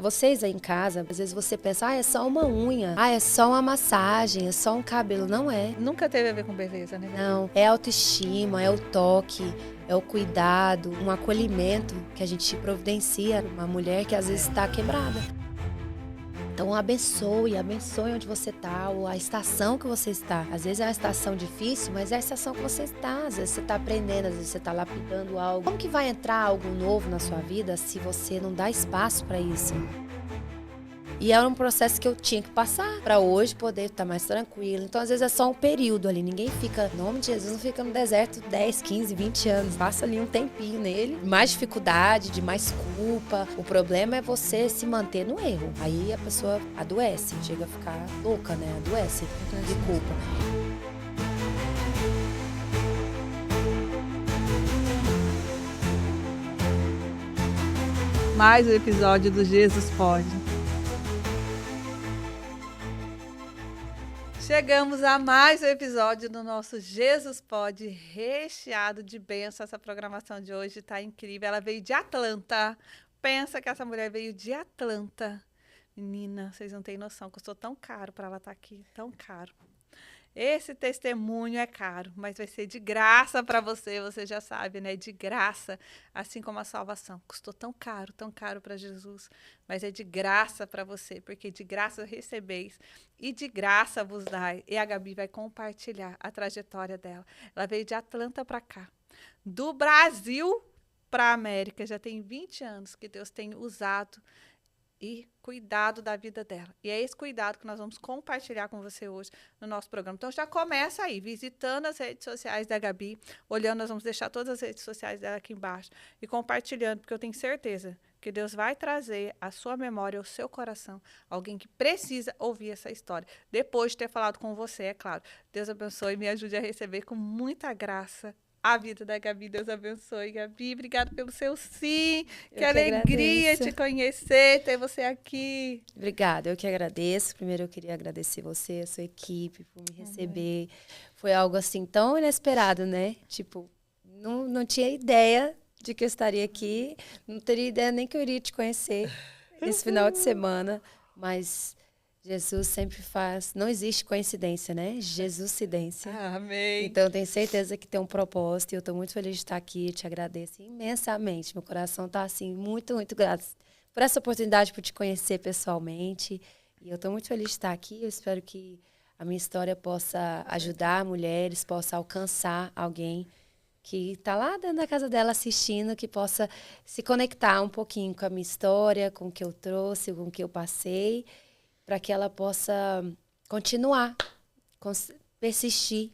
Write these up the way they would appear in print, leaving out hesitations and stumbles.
Vocês aí em casa, às vezes você pensa, é só uma unha, é só uma massagem, é só um cabelo. Não é. Nunca teve a ver com beleza, né? Não, é autoestima, é o toque, é o cuidado, um acolhimento que a gente providencia uma mulher que às vezes está quebrada. Então abençoe onde você está, ou a estação que você está. Às vezes é uma estação difícil, mas é a estação que você está. Às vezes você está aprendendo, às vezes você está lapidando algo. Como que vai entrar algo novo na sua vida se você não dá espaço para isso? E era um processo que eu tinha que passar para hoje poder estar mais tranquilo. Então, às vezes, é só um período ali. Ninguém fica, em nome de Jesus, não fica no deserto 10, 15, 20 anos. Passa ali um tempinho nele. Mais dificuldade, de mais culpa. O problema é você se manter no erro. Aí a pessoa adoece, chega a ficar louca, né? Adoece de culpa. Mais um episódio do Jesus Pode. Chegamos a mais um episódio do nosso Jesus Pode, recheado de bênção. Essa programação de hoje está incrível. Ela veio de Atlanta. Pensa que essa mulher veio de Atlanta. Menina, vocês não têm noção, custou tão caro para ela estar aqui, tão caro. Esse testemunho é caro, mas vai ser de graça para você, você já sabe, né? De graça, assim como a salvação. Custou tão caro para Jesus, mas é de graça para você, porque de graça recebeis e de graça vos dai. E a Gabi vai compartilhar a trajetória dela. Ela veio de Atlanta para cá, do Brasil para a América. Já tem 20 anos que Deus tem usado e cuidado da vida dela. E é esse cuidado que nós vamos compartilhar com você hoje no nosso programa. Então já começa aí, visitando as redes sociais da Gabi, olhando, nós vamos deixar todas as redes sociais dela aqui embaixo e compartilhando, porque eu tenho certeza que Deus vai trazer à sua memória, ao seu coração, alguém que precisa ouvir essa história. Depois de ter falado com você, é claro. Deus abençoe e me ajude a receber com muita graça a vida da Gabi. Deus abençoe, Gabi. Obrigada pelo seu sim. Que alegria agradeço. te conhecer, ter você aqui. Obrigada, eu que agradeço. Primeiro eu queria agradecer você, a sua equipe, por me receber. Foi algo assim tão inesperado, né? Tipo, não tinha ideia de que eu estaria aqui. Não teria ideia nem que eu iria te conhecer esse final de semana. Mas Jesus sempre faz. Não existe coincidência, né? Jesuscidência. Amém. Então eu tenho certeza que tem um propósito. E eu estou muito feliz de estar aqui. Te agradeço imensamente. Meu coração está assim, muito, muito grato por essa oportunidade, por te conhecer pessoalmente. E eu estou muito feliz de estar aqui. Eu espero que a minha história possa ajudar mulheres, possa alcançar alguém que está lá dentro da casa dela assistindo, que possa se conectar um pouquinho com a minha história, com o que eu trouxe, com o que eu passei, para que ela possa continuar, persistir,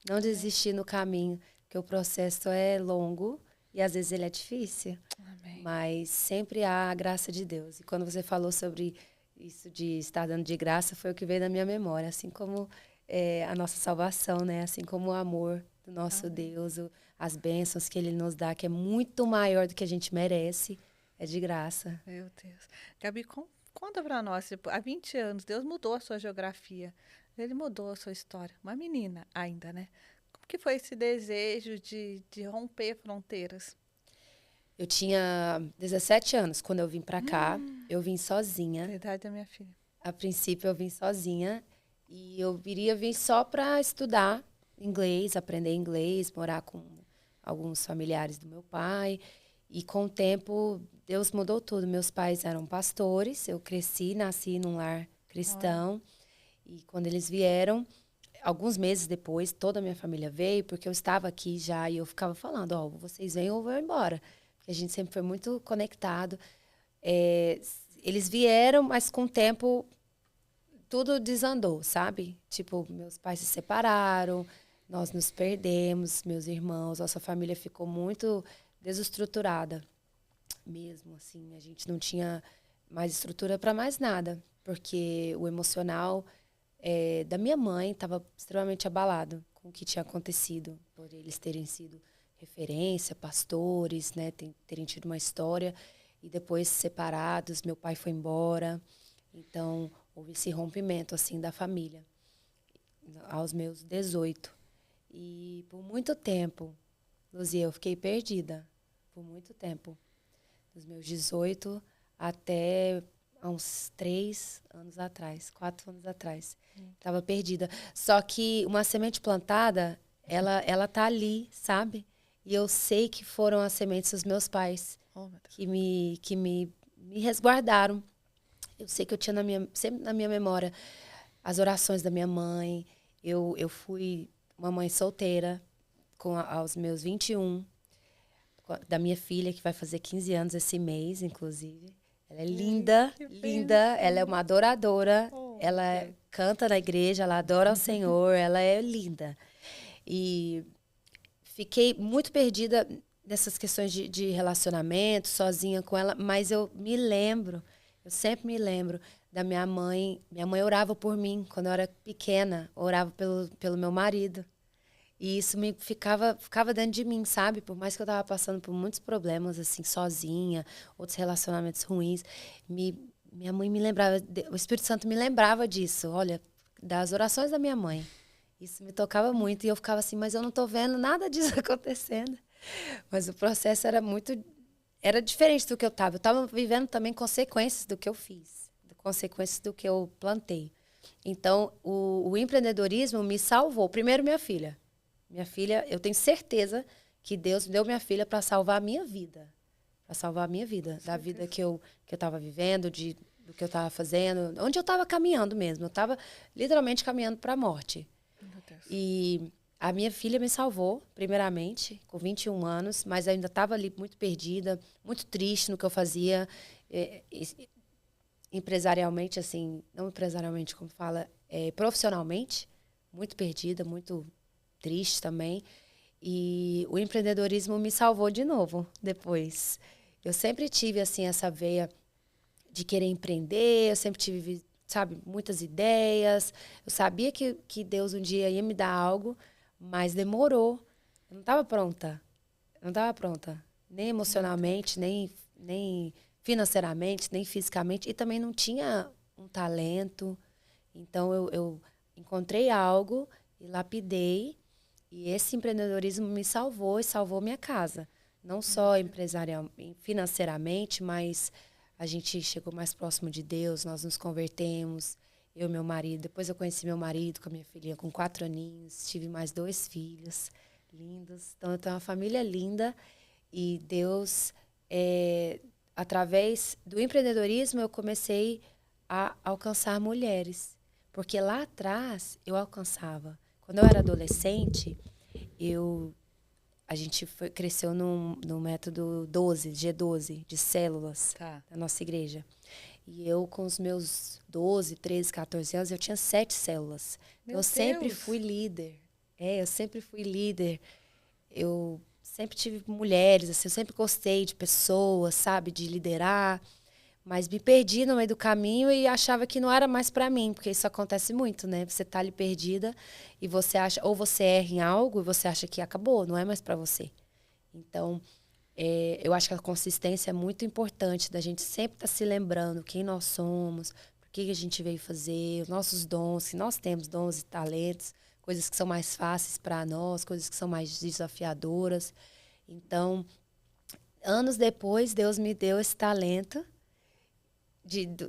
não desistir no caminho, porque o processo é longo e às vezes ele é difícil. Amém. Mas sempre há a graça de Deus. E quando você falou sobre isso de estar dando de graça, foi o que veio na minha memória. Assim como a nossa salvação, né? Assim como o amor do nosso Deus, as bênçãos que Ele nos dá, que é muito maior do que a gente merece, é de graça. Meu Deus. Gabi, conta para nós. Há 20 anos, Deus mudou a sua geografia. Ele mudou a sua história. Uma menina ainda, né? Como que foi esse desejo de romper fronteiras? Eu tinha 17 anos quando eu vim para cá. Eu vim sozinha. A idade da minha filha. A princípio, eu vim sozinha. E eu iria vir só para estudar inglês, aprender inglês, morar com alguns familiares do meu pai. E com o tempo, Deus mudou tudo. Meus pais eram pastores. Eu cresci, nasci num lar cristão. E quando eles vieram, alguns meses depois, toda a minha família veio, porque eu estava aqui já. E eu ficava falando, vocês vêm ou eu vou embora. A gente sempre foi muito conectado. Eles vieram, mas com o tempo tudo desandou, sabe? Tipo, meus pais se separaram, nós nos perdemos, meus irmãos, nossa família ficou muito desestruturada mesmo, assim. A gente não tinha mais estrutura para mais nada, porque o emocional da minha mãe estava extremamente abalado com o que tinha acontecido, por eles terem sido referência, pastores, né, terem tido uma história e depois separados, meu pai foi embora. Então, houve esse rompimento assim da família aos meus 18. E por muito tempo, Luzia, eu fiquei perdida por muito tempo. Dos meus 18 até há uns 3 anos atrás, 4 anos atrás. Estava perdida. Só que uma semente plantada, ela tá ali, sabe? E eu sei que foram as sementes dos meus pais que me resguardaram. Eu sei que eu tinha sempre na minha memória as orações da minha mãe. Eu fui uma mãe solteira aos meus 21, da minha filha, que vai fazer 15 anos esse mês, inclusive. Ela é linda, linda. Ela é uma adoradora. Ela canta na igreja, ela adora o Senhor. Ela é linda. E fiquei muito perdida nessas questões de relacionamento, sozinha com ela. Mas eu sempre me lembro da minha mãe. Minha mãe orava por mim quando eu era pequena. Orava pelo meu marido. E isso ficava dentro de mim, sabe? Por mais que eu estava passando por muitos problemas, assim, sozinha, outros relacionamentos ruins, minha mãe me lembrava, o Espírito Santo me lembrava disso, olha, das orações da minha mãe. Isso me tocava muito e eu ficava assim, mas eu não estou vendo nada disso acontecendo. Mas o processo era diferente do que eu estava. Eu estava vivendo também consequências do que eu fiz, consequências do que eu plantei. Então, o empreendedorismo me salvou. Primeiro, minha filha. Minha filha, eu tenho certeza que Deus deu minha filha para salvar a minha vida. Para salvar a minha vida. Da vida que eu estava vivendo, do que eu estava fazendo. Onde eu estava caminhando mesmo. Eu estava literalmente caminhando para a morte. Meu Deus. E a minha filha me salvou, primeiramente, com 21 anos. Mas eu ainda estava ali muito perdida, muito triste no que eu fazia. Empresarialmente, assim, não empresarialmente, como fala, profissionalmente. Muito perdida, muito triste também. E o empreendedorismo me salvou de novo depois. Eu sempre tive, assim, essa veia de querer empreender, eu sempre tive, sabe, muitas ideias. Eu sabia que Deus um dia ia me dar algo, mas demorou. Eu não estava pronta. Eu não estava pronta. Nem emocionalmente, nem financeiramente, nem fisicamente. E também não tinha um talento. Então, eu encontrei algo e lapidei. E esse empreendedorismo me salvou e salvou minha casa. Não só financeiramente, mas a gente chegou mais próximo de Deus, nós nos convertemos, eu e meu marido. Depois eu conheci meu marido com a minha filhinha com 4 aninhos. Tive mais 2 filhos lindos. Então, eu tenho uma família linda. E Deus, através do empreendedorismo, eu comecei a alcançar mulheres. Porque lá atrás, eu alcançava. Quando eu era adolescente, a gente cresceu no método G12, de células, da nossa igreja. E eu, com os meus 12, 13, 14 anos, eu tinha 7 células. Eu sempre fui líder. Eu sempre fui líder. Eu sempre tive mulheres, assim, eu sempre gostei de pessoas, sabe, de liderar. Mas me perdi no meio do caminho e achava que não era mais para mim, porque isso acontece muito, né? Você tá ali perdida e você acha, ou você erra em algo e você acha que acabou, não é mais para você. Então, eu acho que a consistência é muito importante, da gente sempre estar se lembrando quem nós somos, por que a gente veio fazer, os nossos dons, se nós temos dons e talentos, coisas que são mais fáceis para nós, coisas que são mais desafiadoras. Então, anos depois, Deus me deu esse talento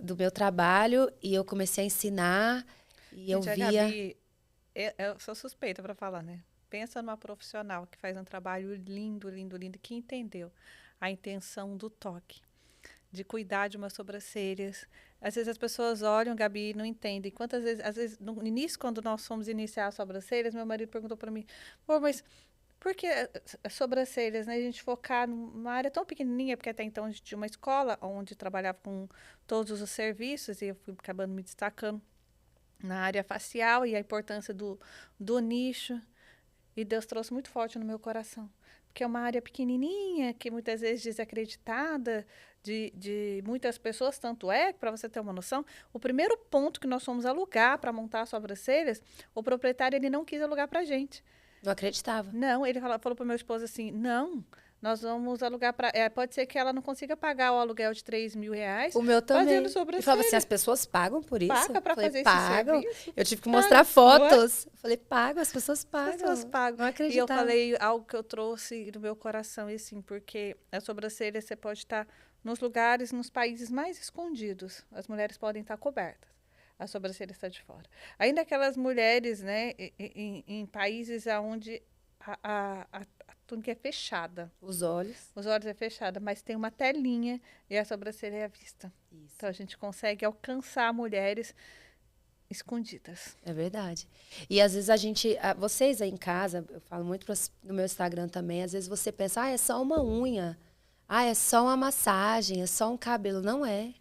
do meu trabalho e eu comecei a ensinar e eu via... Gabi, eu sou suspeita para falar, né? Pensa numa profissional que faz um trabalho lindo, lindo, lindo, que entendeu a intenção do toque, de cuidar de umas sobrancelhas. Às vezes as pessoas olham, Gabi, e não entendem. Quantas vezes, às vezes, no início, quando nós fomos iniciar as sobrancelhas, meu marido perguntou para mim, pô, mas por que as sobrancelhas, né? A gente focar numa área tão pequenininha, porque até então a gente tinha uma escola onde trabalhava com todos os serviços e eu fui acabando me destacando na área facial e a importância do nicho. E Deus trouxe muito forte no meu coração. Porque é uma área pequenininha, que muitas vezes desacreditada de muitas pessoas. Tanto é, para você ter uma noção, o primeiro ponto que nós fomos alugar para montar as sobrancelhas, o proprietário ele não quis alugar para a gente. Não acreditava. Não, ele falou para o meu esposo assim, não, nós vamos alugar para... pode ser que ela não consiga pagar o aluguel de R$3.000. O meu também. Fazendo sobrancelha. Ele falava assim, as pessoas pagam por isso? Paga para fazer pagam. esse serviço. Eu tive que mostrar fotos. Eu falei, pagam, as pessoas pagam. As pessoas pagam. Não acreditava. E eu falei algo que eu trouxe no meu coração, assim, porque a sobrancelha você pode estar nos lugares, nos países mais escondidos, as mulheres podem estar cobertas. A sobrancelha está de fora. Ainda aquelas mulheres, né, em países onde a túnica é fechada. Os olhos. Os olhos é fechada, mas tem uma telinha e a sobrancelha é à vista. Isso. Então, a gente consegue alcançar mulheres escondidas. É verdade. E às vezes vocês aí em casa, eu falo muito no meu Instagram também, às vezes você pensa, é só uma unha, é só uma massagem, é só um cabelo. Não é.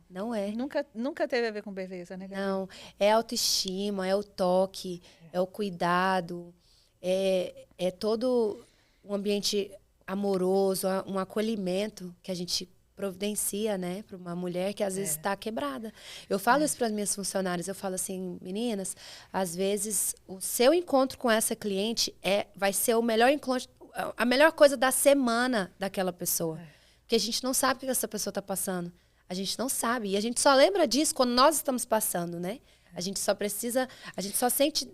Não é. Nunca teve a ver com beleza, né, Gabi? Não, é autoestima, é o toque, é o cuidado, é todo um ambiente amoroso, um acolhimento que a gente providencia, né, para uma mulher que às vezes está quebrada. Eu falo isso para as minhas funcionárias, eu falo assim, meninas, às vezes o seu encontro com essa cliente vai ser o melhor encontro, a melhor coisa da semana daquela pessoa. Porque a gente não sabe o que essa pessoa está passando. A gente não sabe. E a gente só lembra disso quando nós estamos passando, né? A gente só sente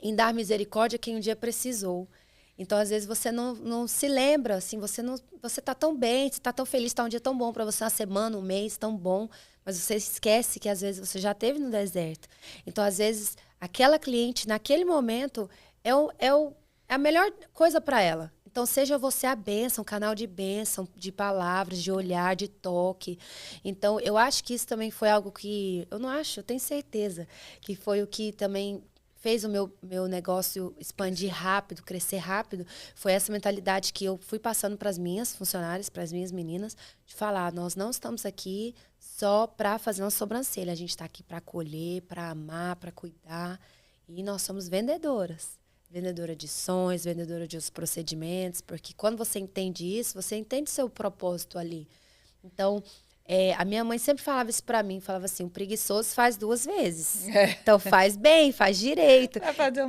em dar misericórdia quem um dia precisou. Então, às vezes, você não se lembra, assim, você tá tão bem, você tá tão feliz, tá um dia tão bom para você, uma semana, um mês tão bom, mas você esquece que, às vezes, você já esteve no deserto. Então, às vezes, aquela cliente, naquele momento, é a melhor coisa para ela. Então, seja você a bênção, canal de bênção, de palavras, de olhar, de toque. Então, eu acho que isso também foi algo que... Eu não acho, eu tenho certeza que foi o que também fez o meu negócio expandir rápido, crescer rápido. Foi essa mentalidade que eu fui passando para as minhas funcionárias, para as minhas meninas, de falar, nós não estamos aqui só para fazer uma sobrancelha. A gente está aqui para acolher, para amar, para cuidar. E nós somos vendedoras. Vendedora de sonhos, vendedora de outros procedimentos, porque quando você entende isso, você entende seu propósito ali. Então, a minha mãe sempre falava isso pra mim, falava assim, o preguiçoso faz 2 vezes. Então, faz bem, faz direito. Vai fazer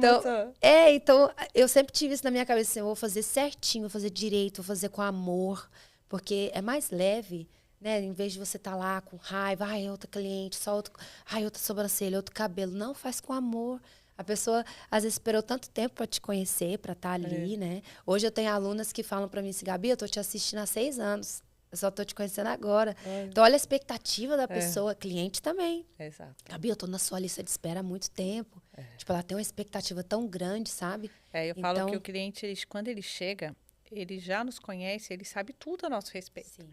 então, eu sempre tive isso na minha cabeça, assim, eu vou fazer certinho, vou fazer direito, vou fazer com amor, porque é mais leve, né? Em vez de você estar lá com raiva, outra cliente, outra sobrancelha, outro cabelo. Não, faz com amor. A pessoa, às vezes, esperou tanto tempo para te conhecer, para estar ali, né? Hoje eu tenho alunas que falam para mim assim, Gabi, eu tô te assistindo há 6 anos. Eu só tô te conhecendo agora. Então, olha a expectativa da pessoa, cliente também. Exato. Gabi, eu tô na sua lista de espera há muito tempo. Tipo, ela tem uma expectativa tão grande, sabe? Eu falo que o cliente, quando ele chega, ele já nos conhece, ele sabe tudo a nosso respeito. Sim.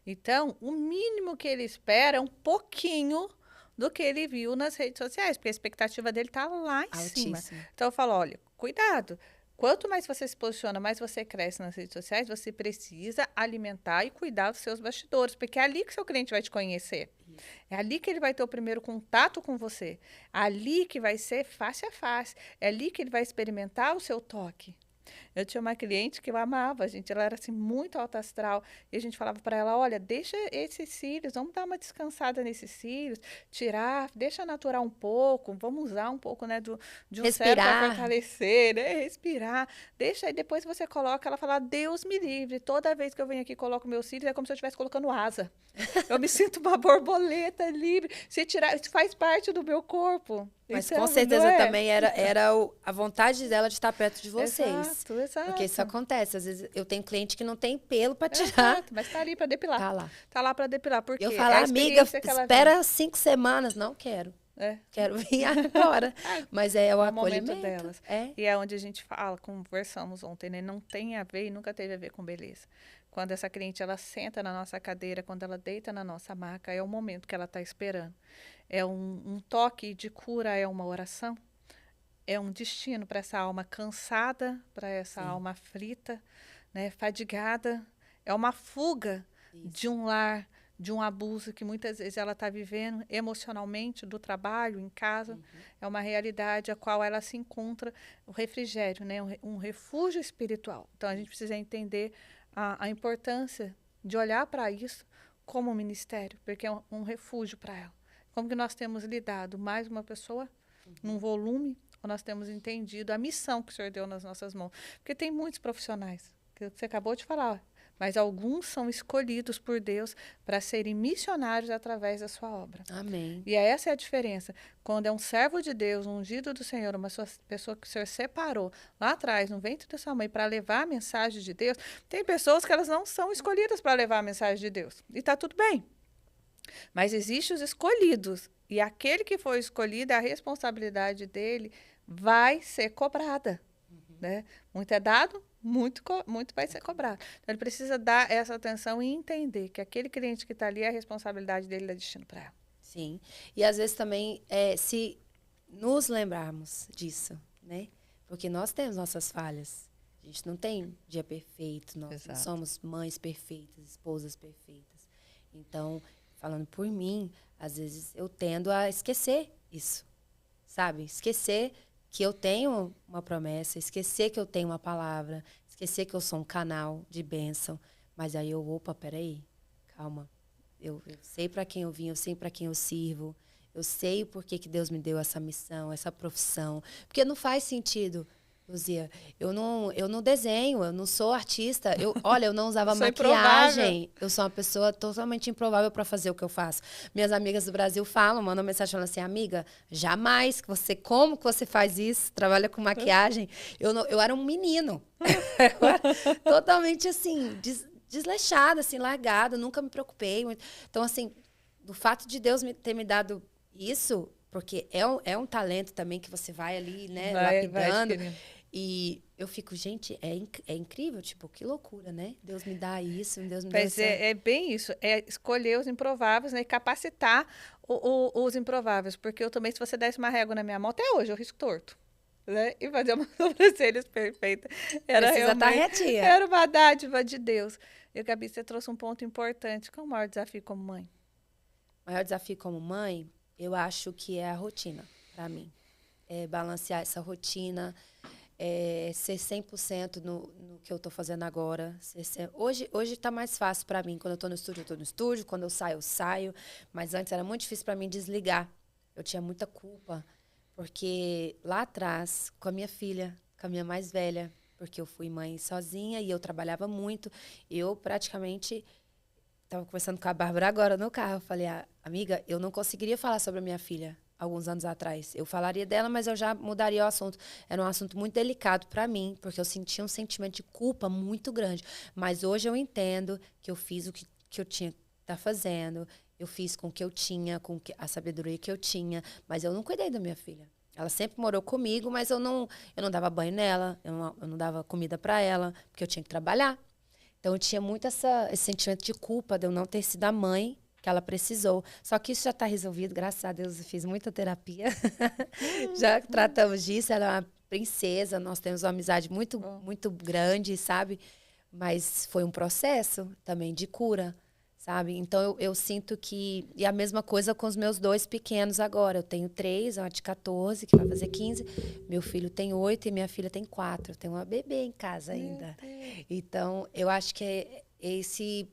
Então, o mínimo que ele espera é um pouquinho do que ele viu nas redes sociais, porque a expectativa dele está lá em cima. Então, eu falo, olha, cuidado. Quanto mais você se posiciona, mais você cresce nas redes sociais, você precisa alimentar e cuidar dos seus bastidores, porque é ali que seu cliente vai te conhecer. Isso. É ali que ele vai ter o primeiro contato com você. É ali que vai ser face a face. É ali que ele vai experimentar o seu toque. Eu tinha uma cliente que eu amava, gente, ela era assim muito alta astral, e a gente falava para ela, olha, deixa esses cílios, vamos dar uma descansada nesses cílios, tirar, deixa naturar um pouco, vamos usar um pouco, né, de um cérebro para fortalecer, né, respirar, deixa aí, depois você coloca, ela fala, Deus me livre, toda vez que eu venho aqui e coloco meus cílios, é como se eu estivesse colocando asa, eu me sinto uma borboleta livre, se tirar, isso faz parte do meu corpo. Mas com certeza também era a vontade dela de estar perto de vocês. Exato. Porque isso acontece. Às vezes eu tenho cliente que não tem pelo para tirar. Exato, mas tá ali para depilar. Tá lá. Tá lá para depilar. Porque eu falo, amiga, espera 5 semanas. Não quero. Quero vir agora. Mas é o acolhimento. Momento delas. E é onde a gente fala, conversamos ontem, né? Não tem a ver e nunca teve a ver com beleza. Quando essa cliente, ela senta na nossa cadeira, quando ela deita na nossa maca, é o momento que ela está esperando. É um toque de cura, é uma oração. É um destino para essa alma cansada, para essa alma aflita, né, fadigada. É uma fuga de um lar, de um abuso que muitas vezes ela está vivendo emocionalmente, do trabalho, em casa. É uma realidade a qual ela se encontra, o refrigério, né, um refúgio espiritual. Então, a gente precisa entender a importância de olhar para isso como um ministério, porque é um refúgio para ela. Como que nós temos lidado? Mais uma pessoa, num volume, ou nós temos entendido a missão que o Senhor deu nas nossas mãos? Porque tem muitos profissionais, que você acabou de falar, mas alguns são escolhidos por Deus para serem missionários através da sua obra. Amém. E essa é a diferença. Quando é um servo de Deus, um ungido do Senhor, pessoa que o Senhor separou lá atrás, no ventre da sua mãe, para levar a mensagem de Deus, tem pessoas que elas não são escolhidas para levar a mensagem de Deus. E está tudo bem. Mas existem os escolhidos. E aquele que foi escolhido, a responsabilidade dele vai ser cobrada. Né? Muito é dado, muito vai ser cobrado. Então, ele precisa dar essa atenção e entender que aquele cliente que está ali, a responsabilidade dele é destino para ela. Sim. E às vezes também, se nos lembrarmos disso, né? Porque nós temos nossas falhas. A gente não tem dia perfeito, nós não somos mães perfeitas, esposas perfeitas. Então, falando por mim, às vezes eu tendo a esquecer isso, sabe? Esquecer que eu tenho uma promessa, esquecer que eu tenho uma palavra, esquecer que eu sou um canal de bênção. Mas aí opa, peraí, calma. Eu sei para quem eu vim, eu sei para quem eu sirvo. Eu sei o porquê que Deus me deu essa missão, essa profissão. Porque não faz sentido, Luzia. Eu não desenho, eu não sou artista. Olha, eu não usava maquiagem. Improvável. Eu sou uma pessoa totalmente improvável para fazer o que eu faço. Minhas amigas do Brasil mandam mensagem falando assim, amiga, jamais como que você faz isso? Trabalha com maquiagem? Eu era um menino. Eu era totalmente assim, desleixada, assim, largada, nunca me preocupei. Então, assim, do fato de Deus ter me dado isso, porque é um talento também que você vai ali, né, lapidando. E eu fico, gente, é incrível, tipo, que loucura, né? Deus me dá isso, Deus me dá isso. É bem isso, é escolher os improváveis, né, e capacitar os improváveis, porque eu também, se você desse uma régua na minha mão, até hoje eu risco torto. Né? E fazer uma sobrancelhas perfeita. Precisa estar retinha. Era uma dádiva de Deus. E, Gabi, você trouxe um ponto importante. Qual é o maior desafio como mãe? O maior desafio como mãe, eu acho que é a rotina, para mim. É balancear essa rotina, ser 100% no que eu estou fazendo agora. Hoje está mais fácil para mim. Quando eu estou no estúdio, eu estou no estúdio. Quando eu saio. Mas antes era muito difícil para mim desligar. Eu tinha muita culpa. Porque lá atrás, com a minha filha, com a minha mais velha, porque eu fui mãe sozinha e eu trabalhava muito, eu praticamente estava conversando com a Bárbara agora no carro. Eu falei, amiga, eu não conseguiria falar sobre a minha filha alguns anos atrás. Eu falaria dela, mas eu já mudaria o assunto. Era um assunto muito delicado para mim, porque eu sentia um sentimento de culpa muito grande. Mas hoje eu entendo que eu fiz o que eu tinha que estar fazendo. Eu fiz com o que eu tinha, a sabedoria que eu tinha, mas eu não cuidei da minha filha. Ela sempre morou comigo, mas eu não dava banho nela, eu não dava comida para ela, porque eu tinha que trabalhar. Então, eu tinha muito esse sentimento de culpa de eu não ter sido a mãe que ela precisou. Só que isso já está resolvido, graças a Deus, eu fiz muita terapia. Já tratamos disso, ela é uma princesa, nós temos uma amizade muito, muito grande, sabe? Mas foi um processo também de cura. Sabe? Então, eu sinto que... E a mesma coisa com os meus 2 pequenos agora. Eu tenho 3, uma de 14, que vai fazer 15. Meu filho tem 8 e minha filha tem 4. Eu tenho uma bebê em casa ainda. Então, eu acho que é esse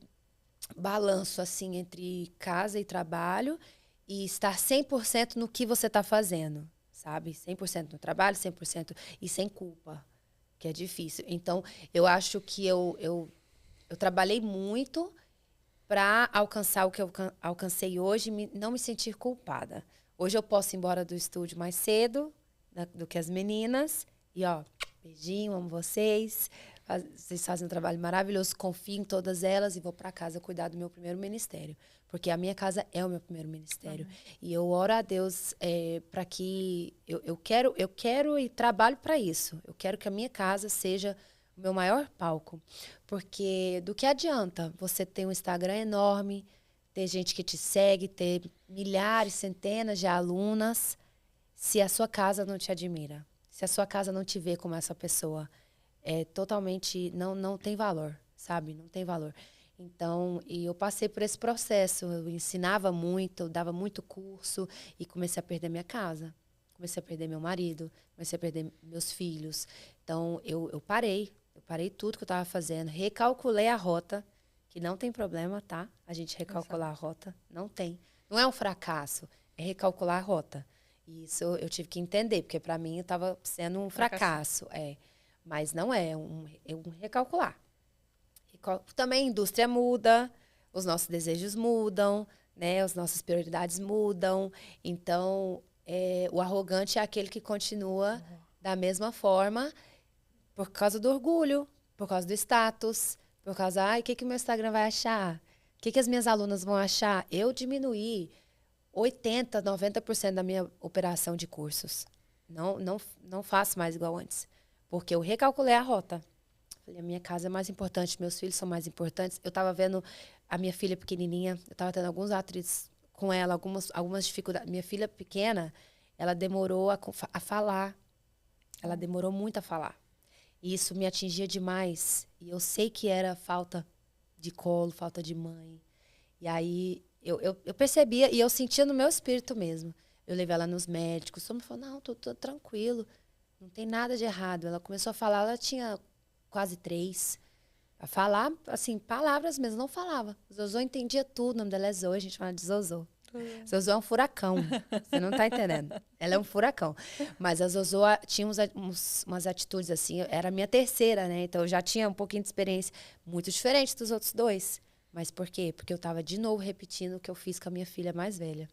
balanço, assim, entre casa e trabalho e estar 100% no que você está fazendo, sabe? 100% no trabalho, 100% e sem culpa, que é difícil. Então, eu acho que eu trabalhei muito para alcançar o que eu alcancei hoje e não me sentir culpada. Hoje eu posso ir embora do estúdio mais cedo do que as meninas. E, beijinho, amo vocês. Vocês fazem um trabalho maravilhoso, confio em todas elas e vou para casa cuidar do meu primeiro ministério. Porque a minha casa é o meu primeiro ministério. E eu oro a Deus para que... Eu quero e trabalho para isso. Eu quero que a minha casa seja o meu maior palco. Porque do que adianta você ter um Instagram enorme, ter gente que te segue, ter milhares, centenas de alunas, se a sua casa não te admira, se a sua casa não te vê como essa pessoa, totalmente, não tem valor, sabe? Não tem valor. Então, e eu passei por esse processo, eu ensinava muito, eu dava muito curso e comecei a perder minha casa. Comecei a perder meu marido, comecei a perder meus filhos. Então, eu parei tudo que eu estava fazendo, recalculei a rota, que não tem problema, tá? A gente recalcular a rota, não tem. Não é um fracasso, é recalcular a rota. E isso eu tive que entender, porque para mim estava sendo um fracasso. Mas não é, um recalcular. também a indústria muda, os nossos desejos mudam, né? As nossas prioridades mudam. Então, o arrogante é aquele que continua da mesma forma por causa do orgulho, por causa do status, por causa, ai, o que o meu Instagram vai achar? O que as minhas alunas vão achar? Eu diminuí 80%, 90% da minha operação de cursos. Não faço mais igual antes. Porque eu recalculei a rota. Falei, a minha casa é mais importante, meus filhos são mais importantes. Eu estava vendo a minha filha pequenininha, eu estava tendo alguns atritos com ela, algumas dificuldades. Minha filha pequena, ela demorou a falar. Ela demorou muito a falar. E isso me atingia demais. E eu sei que era falta de colo, falta de mãe. E aí eu percebia e eu sentia no meu espírito mesmo. Eu levei ela nos médicos, todo mundo falou, não, tô tranquilo, não tem nada de errado. Ela começou a falar, ela tinha quase 3. A falar, assim, palavras mesmo, não falava. Zozô entendia tudo, o nome dela é Zoe, a gente fala de Zozô. Zozô é um furacão, você não tá entendendo. Ela é um furacão. Mas a Zozô tinha umas atitudes assim, era a minha terceira, né? Então eu já tinha um pouquinho de experiência, muito diferente dos outros 2. Mas por quê? Porque eu tava de novo repetindo o que eu fiz com a minha filha mais velha.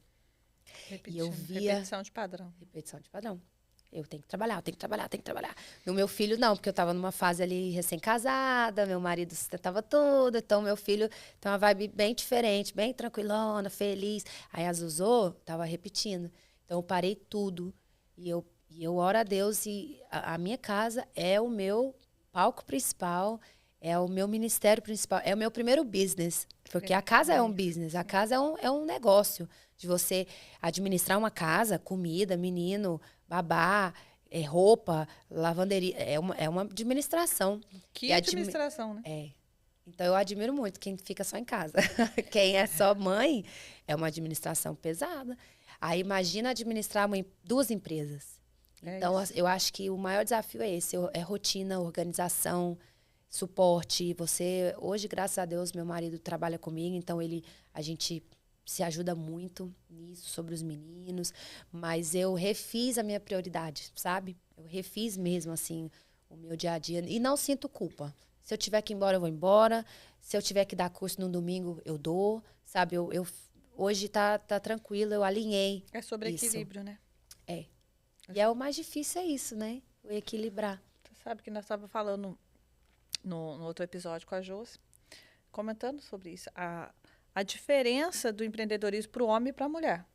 E eu via... Repetição de padrão. Repetição de padrão. Eu tenho que trabalhar, eu tenho que trabalhar, tenho que trabalhar. No meu filho, não, porque eu estava numa fase ali recém-casada, meu marido sustentava tudo, então meu filho tem uma vibe bem diferente, bem tranquilona, feliz. Aí a Zuzô estava repetindo. Então eu parei tudo e eu oro a Deus e a minha casa é o meu palco principal, é o meu ministério principal, é o meu primeiro business. Porque a casa é um business, a casa é um negócio de você administrar uma casa, comida, menino, babá, roupa, lavanderia. É uma administração. Que administração, né? É. Então, eu admiro muito quem fica só em casa. Quem é só mãe, é uma administração pesada. Aí, imagina administrar 2 empresas. Então, eu acho que o maior desafio é esse. É rotina, organização, suporte. Hoje, graças a Deus, meu marido trabalha comigo. Então, a gente se ajuda muito nisso, sobre os meninos. Mas eu refiz a minha prioridade, sabe? Eu refiz mesmo, assim, o meu dia a dia. E não sinto culpa. Se eu tiver que ir embora, eu vou embora. Se eu tiver que dar curso no domingo, eu dou. Sabe? Hoje tá tranquilo, eu alinhei. É sobre isso. equilíbrio, né? É. E o mais difícil é isso, né? O equilibrar. Você sabe que nós estávamos falando no outro episódio com a Josi, comentando sobre isso. A diferença do empreendedorismo para o homem e para a mulher.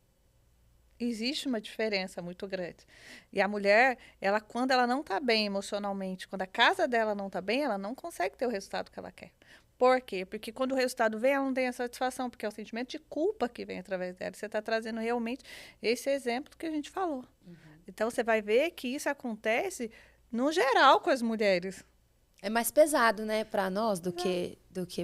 Existe uma diferença muito grande. E a mulher, quando ela não está bem emocionalmente, quando a casa dela não está bem, ela não consegue ter o resultado que ela quer. Por quê? Porque quando o resultado vem, ela não tem a satisfação, porque é o sentimento de culpa que vem através dela. Você está trazendo realmente esse exemplo que a gente falou. Uhum. Então, você vai ver que isso acontece, no geral, com as mulheres. É mais pesado, né, para nós do que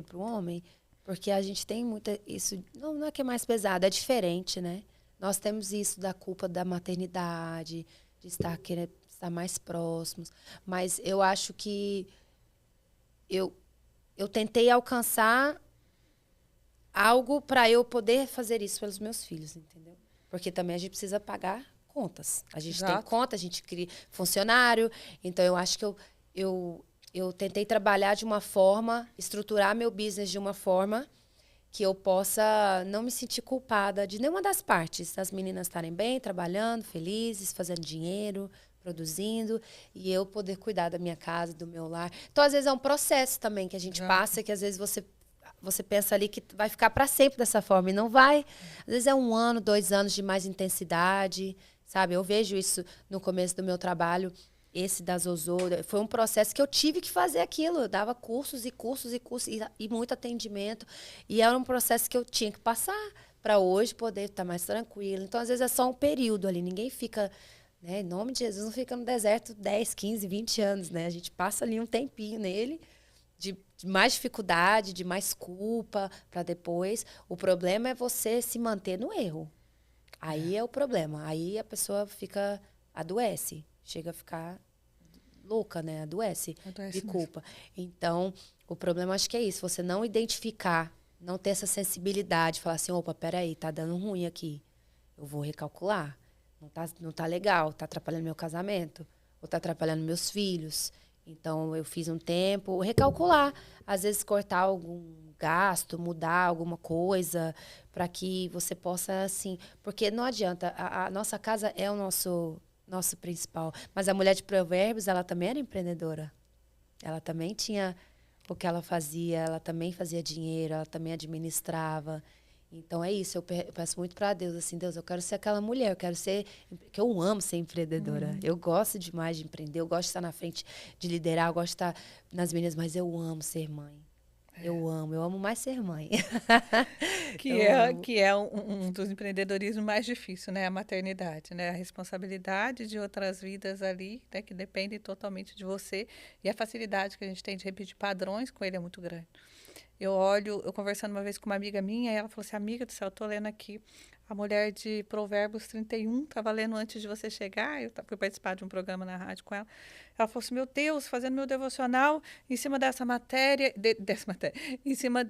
para o homem. Porque a gente tem muita... Isso não é que é mais pesado, é diferente, né? Nós temos isso da culpa da maternidade, de querer estar mais próximos. Mas eu acho que eu tentei alcançar algo para eu poder fazer isso pelos meus filhos, entendeu? Porque também a gente precisa pagar contas. A gente tem conta, a gente cria funcionário. Então, eu acho que eu tentei trabalhar de uma forma, estruturar meu business de uma forma que eu possa não me sentir culpada de nenhuma das partes. Das meninas estarem bem, trabalhando, felizes, fazendo dinheiro, produzindo, e eu poder cuidar da minha casa, do meu lar. Então, às vezes, é um processo também que a gente passa, que às vezes você pensa ali que vai ficar para sempre dessa forma, e não vai. Às vezes é 1 ano, 2 anos de mais intensidade, sabe? Eu vejo isso no começo do meu trabalho. Esse da Zozô, foi um processo que eu tive que fazer aquilo. Eu dava cursos e cursos e cursos e muito atendimento. E era um processo que eu tinha que passar para hoje poder estar mais tranquilo. Então, às vezes, é só um período ali. Ninguém fica, né, em nome de Jesus, não fica no deserto 10, 15, 20 anos, né? A gente passa ali um tempinho nele de mais dificuldade, de mais culpa para depois. O problema é você se manter no erro. Aí é o problema. Aí a pessoa adoece. Chega a ficar louca, né? Adoece de culpa. Mesmo. Então, o problema acho que é isso. Você não identificar, não ter essa sensibilidade. Falar assim, opa, peraí, tá dando ruim aqui. Eu vou recalcular. Não tá legal. Tá atrapalhando meu casamento. Ou tá atrapalhando meus filhos. Então, eu fiz um tempo, recalcular, às vezes cortar algum gasto, mudar alguma coisa, para que você possa, assim... Porque não adianta, a nossa casa é o nosso principal. Mas a mulher de Provérbios, ela também era empreendedora. Ela também tinha o que ela fazia, ela também fazia dinheiro, ela também administrava. Então é isso, eu peço muito para Deus, assim, Deus, eu quero ser aquela mulher, eu quero ser, que eu amo ser empreendedora. Eu gosto demais de empreender, eu gosto de estar na frente de liderar, eu gosto de estar nas meninas, mas eu amo ser mãe. Eu amo mais ser mãe. Que é um dos empreendedorismos mais difíceis, né? A maternidade, né? A responsabilidade de outras vidas ali, né? Que dependem totalmente de você. E a facilidade que a gente tem de repetir padrões com ele é muito grande. Eu conversando uma vez com uma amiga minha, e ela falou assim, amiga do céu, eu tô lendo aqui a mulher de Provérbios 31, estava lendo antes de você chegar, fui participar de um programa na rádio com ela. Ela falou assim, meu Deus, fazendo meu devocional em cima dessa matéria, em cima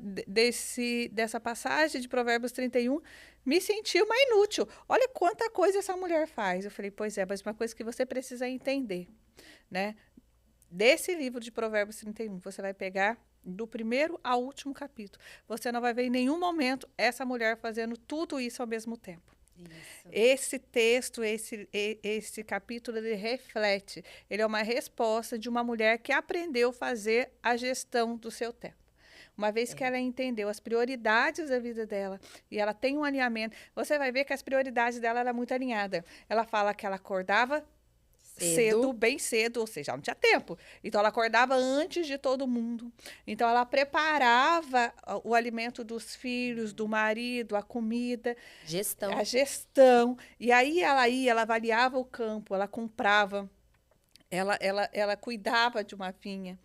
dessa passagem de Provérbios 31, me senti uma inútil. Olha quanta coisa essa mulher faz. Eu falei, pois é, mas uma coisa que você precisa entender, né? Desse livro de Provérbios 31, você vai pegar do primeiro ao último capítulo. Você não vai ver em nenhum momento essa mulher fazendo tudo isso ao mesmo tempo. Isso. Esse texto, esse capítulo, ele reflete. Ele é uma resposta de uma mulher que aprendeu a fazer a gestão do seu tempo. Uma vez que ela entendeu as prioridades da vida dela e ela tem um alinhamento, você vai ver que as prioridades dela eram muito alinhadas. Ela fala que ela acordava cedo, bem cedo, ou seja, ela não tinha tempo. Então, ela acordava antes de todo mundo. Então, ela preparava o alimento dos filhos, do marido, a comida. Gestão. A gestão. E aí, ela avaliava o campo, ela comprava, ela cuidava de uma vinha.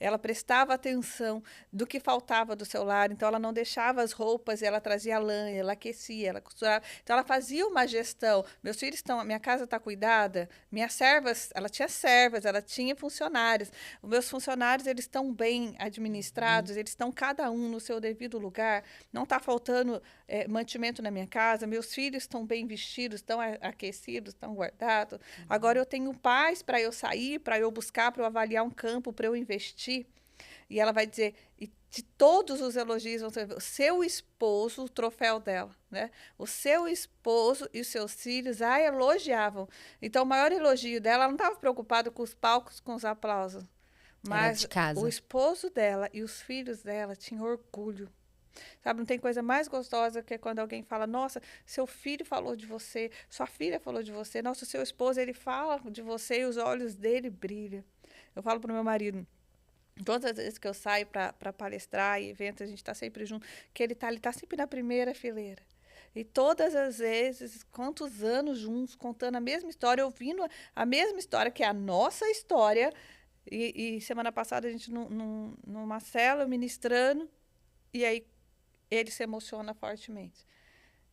Ela prestava atenção do que faltava do seu lar, então ela não deixava as roupas, ela trazia lã, ela aquecia, ela costurava. Então ela fazia uma gestão. Meus filhos estão, minha casa está cuidada, minhas servas, ela tinha servas, ela tinha funcionários. Os meus funcionários, eles estão bem administrados, eles estão cada um no seu devido lugar, não está faltando mantimento na minha casa, meus filhos estão bem vestidos, estão aquecidos, estão guardados. Agora eu tenho paz para eu sair, para eu buscar, para eu avaliar um campo, para eu investir. E ela vai dizer, e de todos os elogios, o seu esposo, o troféu dela, né? O seu esposo e os seus filhos a elogiavam. Então, o maior elogio dela, ela não estava preocupada com os palcos, com os aplausos. Mas o esposo dela e os filhos dela tinham orgulho. Sabe, não tem coisa mais gostosa que quando alguém fala, nossa, seu filho falou de você, sua filha falou de você, nossa, seu esposo, ele fala de você e os olhos dele brilham. Eu falo para o meu marido, todas as vezes que eu saio para palestrar e eventos, a gente está sempre junto, que ele está sempre na primeira fileira. E todas as vezes, quantos anos juntos, contando a mesma história, ouvindo a mesma história, que é a nossa história. E semana passada, a gente numa célula, ministrando, e aí ele se emociona fortemente.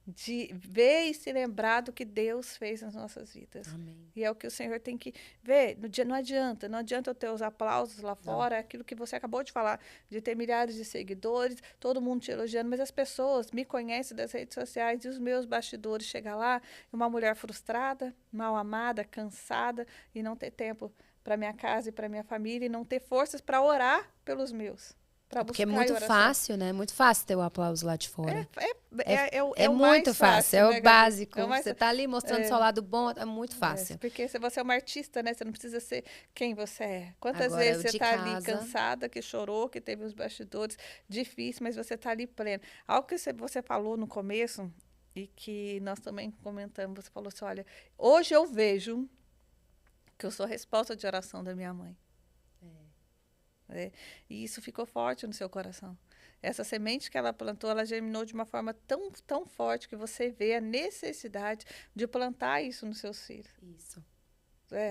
De ver e se lembrar do que Deus fez nas nossas vidas. Amém. E é o que o Senhor tem que ver. Não adianta eu ter os aplausos lá fora, aquilo que você acabou de falar, de ter milhares de seguidores, todo mundo te elogiando, mas as pessoas me conhecem das redes sociais e os meus bastidores chegam lá, uma mulher frustrada, mal amada, cansada e não ter tempo para minha casa e para minha família e não ter forças para orar pelos meus. Porque é muito fácil, né? Muito fácil ter o aplauso lá de fora. É o muito fácil, é o básico. Você tá ali mostrando seu lado bom, é muito fácil. Porque se você é uma artista, né? Você não precisa ser quem você é. Quantas vezes você tá ali cansada, que chorou, que teve os bastidores difíceis, mas você tá ali pleno. Algo que você falou no começo e que nós também comentamos, você falou assim, olha, hoje eu vejo que eu sou a resposta de oração da minha mãe. E isso ficou forte no seu coração. Essa semente que ela plantou, ela germinou de uma forma tão, tão forte que você vê a necessidade de plantar isso nos seus filhos. Isso.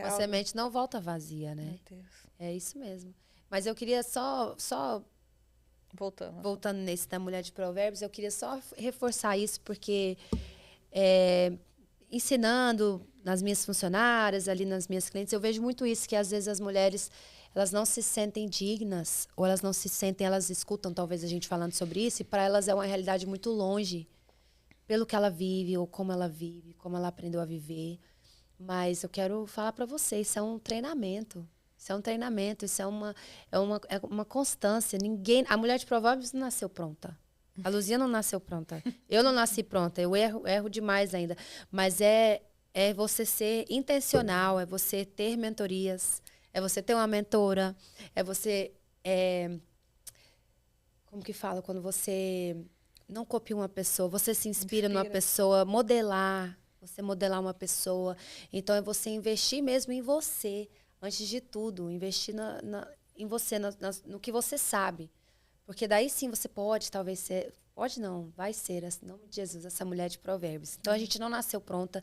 A semente não volta vazia, né? Meu Deus. É isso mesmo. Mas eu queria só voltando nesse da Mulher de Provérbios, eu queria só reforçar isso, porque ensinando nas minhas funcionárias, ali nas minhas clientes, eu vejo muito isso, que às vezes as mulheres... elas não se sentem dignas, ou elas não se sentem, elas escutam talvez a gente falando sobre isso, e para elas é uma realidade muito longe, pelo que ela vive, ou como ela vive, como ela aprendeu a viver. Mas eu quero falar para vocês, isso é um treinamento. Isso é um treinamento, isso é uma constância. A mulher de Provérbios não nasceu pronta. A Luzia não nasceu pronta. Eu não nasci pronta. Eu erro demais ainda. Mas é você ser intencional, é você ter mentorias, é você ter uma mentora, é você... como que fala? Quando você não copia uma pessoa, você se inspira numa pessoa, você modelar uma pessoa. Então, é você investir mesmo em você, antes de tudo. Investir em você, no que você sabe. Porque daí sim você pode, talvez ser... Pode não, vai ser, em nome de Jesus, essa mulher de Provérbios. Então, a gente não nasceu pronta.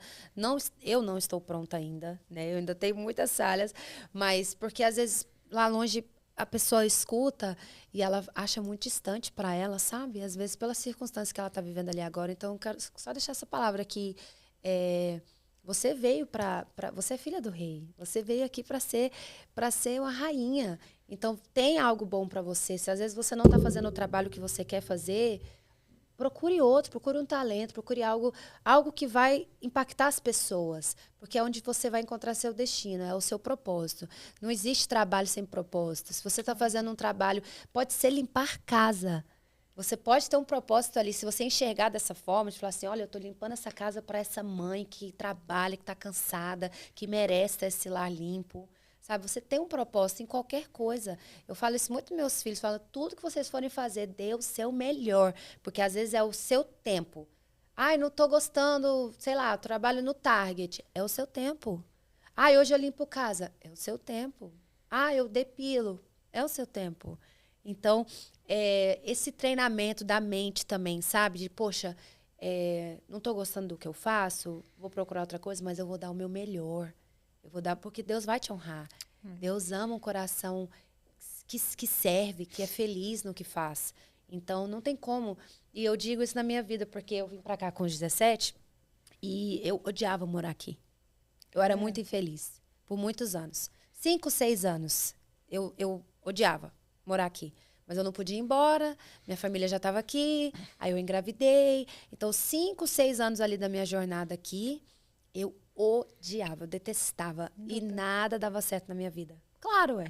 Eu não estou pronta ainda, né? Eu ainda tenho muitas falhas. Mas, porque às vezes, lá longe... a pessoa escuta e ela acha muito distante para ela, sabe? Às vezes, pelas circunstâncias que ela está vivendo ali agora. Então, eu quero só deixar essa palavra aqui. Você veio você é filha do rei. Você veio aqui para ser uma rainha. Então, tem algo bom para você. Se às vezes você não está fazendo o trabalho que você quer fazer, procure outro, procure um talento, procure algo que vai impactar as pessoas. Porque é onde você vai encontrar seu destino, é o seu propósito. Não existe trabalho sem propósito. Se você está fazendo um trabalho, pode ser limpar casa. Você pode ter um propósito ali, se você enxergar dessa forma, de falar assim, olha, eu estou limpando essa casa para essa mãe que trabalha, que está cansada, que merece ter esse lar limpo. Sabe, você tem um propósito em qualquer coisa. Eu falo isso muito para meus filhos, falo, tudo que vocês forem fazer, dê o seu melhor, porque às vezes é o seu tempo. Ai, não estou gostando, sei lá, trabalho no Target, é o seu tempo. Ai, hoje eu limpo casa, é o seu tempo. Ah, eu depilo, é o seu tempo. Então, esse treinamento da mente também, sabe? De, poxa, não estou gostando do que eu faço, vou procurar outra coisa, mas eu vou dar o meu melhor. Eu vou dar porque Deus vai te honrar. Deus ama um coração que serve, que é feliz no que faz. Então, não tem como. E eu digo isso na minha vida, porque eu vim para cá com os 17 e eu odiava morar aqui. Eu era muito infeliz, por muitos anos. 5, 6 anos, eu odiava morar aqui. Mas eu não podia ir embora, minha família já estava aqui, aí eu engravidei. Então, 5, 6 anos ali da minha jornada aqui, eu odiava, eu detestava. E nada dava certo na minha vida. Claro,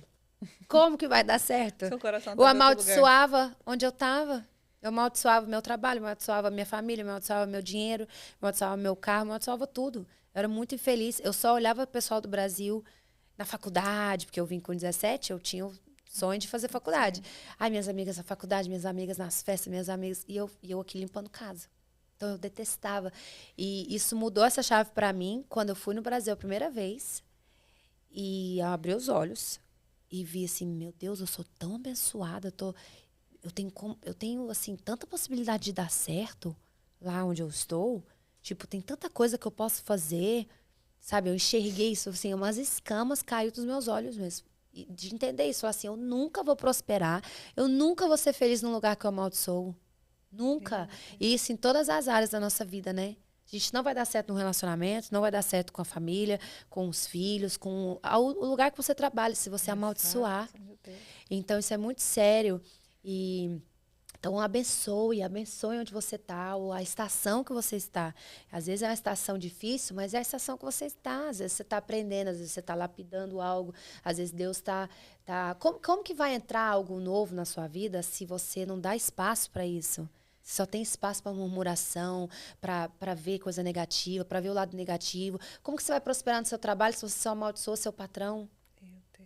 como que vai dar certo? Seu coração Eu tá em outro lugar. amaldiçoava onde eu estava. Eu amaldiçoava meu trabalho, amaldiçoava minha família, amaldiçoava meu dinheiro, amaldiçoava meu carro, amaldiçoava tudo. Eu era muito infeliz. Eu só olhava o pessoal do Brasil na faculdade, porque eu vim com 17, eu tinha o sonho de fazer faculdade. Ai, minhas amigas na faculdade, minhas amigas nas festas, minhas amigas... E eu aqui limpando casa. Então, eu detestava. E isso mudou essa chave para mim quando eu fui no Brasil a primeira vez. E eu abri os olhos e vi assim, meu Deus, eu sou tão abençoada. Eu tenho assim, tanta possibilidade de dar certo lá onde eu estou. Tipo, tem tanta coisa que eu posso fazer. Sabe, eu enxerguei isso, assim, umas escamas caiu dos meus olhos mesmo. E de entender isso, assim, eu nunca vou prosperar. Eu nunca vou ser feliz num lugar que eu amaldiçoo. Nunca. E isso em todas as áreas da nossa vida, né? A gente não vai dar certo no relacionamento, não vai dar certo com a família, com os filhos, com o lugar que você trabalha, se você amaldiçoar. Então, isso é muito sério. Então, abençoe onde você está, ou a estação que você está. Às vezes é uma estação difícil, mas é a estação que você está. Às vezes você está aprendendo, às vezes você está lapidando algo. Às vezes Deus está... Como que vai entrar algo novo na sua vida se você não dá espaço para isso? Só tem espaço para murmuração, para ver coisa negativa, para ver o lado negativo. Como que você vai prosperar no seu trabalho se você só amaldiçoa seu patrão?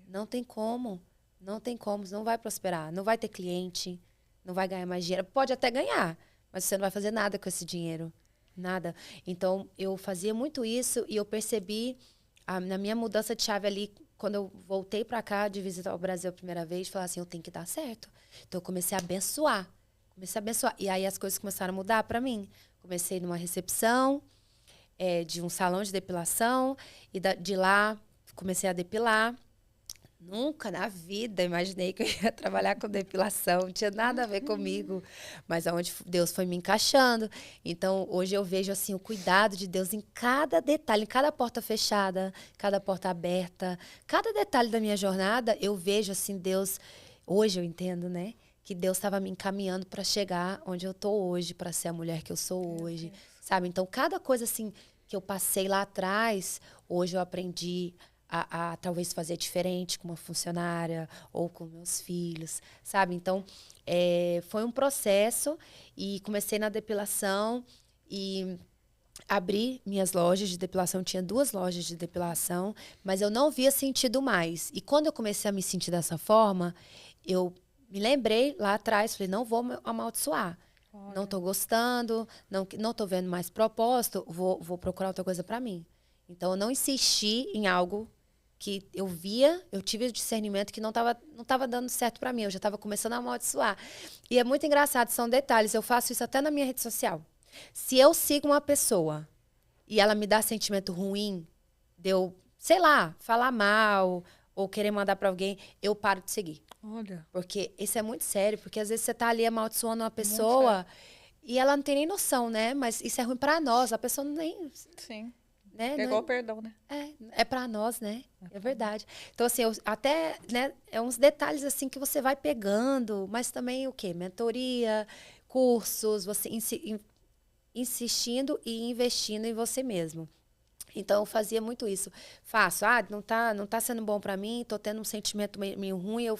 Não tem como. Não tem como. Você não vai prosperar. Não vai ter cliente. Não vai ganhar mais dinheiro. Pode até ganhar, mas você não vai fazer nada com esse dinheiro. Nada. Então, eu fazia muito isso e eu percebi na minha mudança de chave ali, quando eu voltei para cá de visitar o Brasil a primeira vez, falar assim, eu tenho que dar certo. Então, eu comecei a abençoar. E aí as coisas começaram a mudar para mim. Comecei numa recepção de um salão de depilação e de lá comecei a depilar. Nunca na vida imaginei que eu ia trabalhar com depilação, não tinha nada a ver comigo, mas aonde Deus foi me encaixando. Então, hoje eu vejo assim o cuidado de Deus em cada detalhe, em cada porta fechada, cada porta aberta, cada detalhe da minha jornada, eu vejo assim Deus, hoje eu entendo, né, que Deus estava me encaminhando para chegar onde eu tô hoje, para ser a mulher que eu sou hoje, sabe? Então, cada coisa assim que eu passei lá atrás, hoje eu aprendi a talvez fazer diferente com uma funcionária ou com meus filhos, sabe? Então, foi um processo e comecei na depilação e abri minhas lojas de depilação. Tinha 2 lojas de depilação, mas eu não via sentido mais. E quando eu comecei a me sentir dessa forma, eu me lembrei lá atrás, falei, não vou me amaldiçoar. Olha. Não tô gostando, não tô vendo mais propósito, vou procurar outra coisa para mim. Então, eu não insisti em algo que eu via, eu tive o discernimento que não tava dando certo para mim. Eu já estava começando a amaldiçoar. E é muito engraçado, são detalhes. Eu faço isso até na minha rede social. Se eu sigo uma pessoa e ela me dá sentimento ruim, de eu, sei lá, falar mal ou querer mandar para alguém, eu paro de seguir. Olha. Porque isso é muito sério, porque às vezes você tá ali amaldiçoando uma pessoa e ela não tem nem noção, né? Mas isso é ruim para nós, a pessoa nem... Sim. Né? É igual perdão, né? É para nós, né? É verdade. Então, assim, até, né, uns detalhes assim que você vai pegando, mas também o quê? Mentoria, cursos, você insistindo e investindo em você mesmo. Então, eu fazia muito isso. Faço, não tá sendo bom para mim, tô tendo um sentimento meio ruim, eu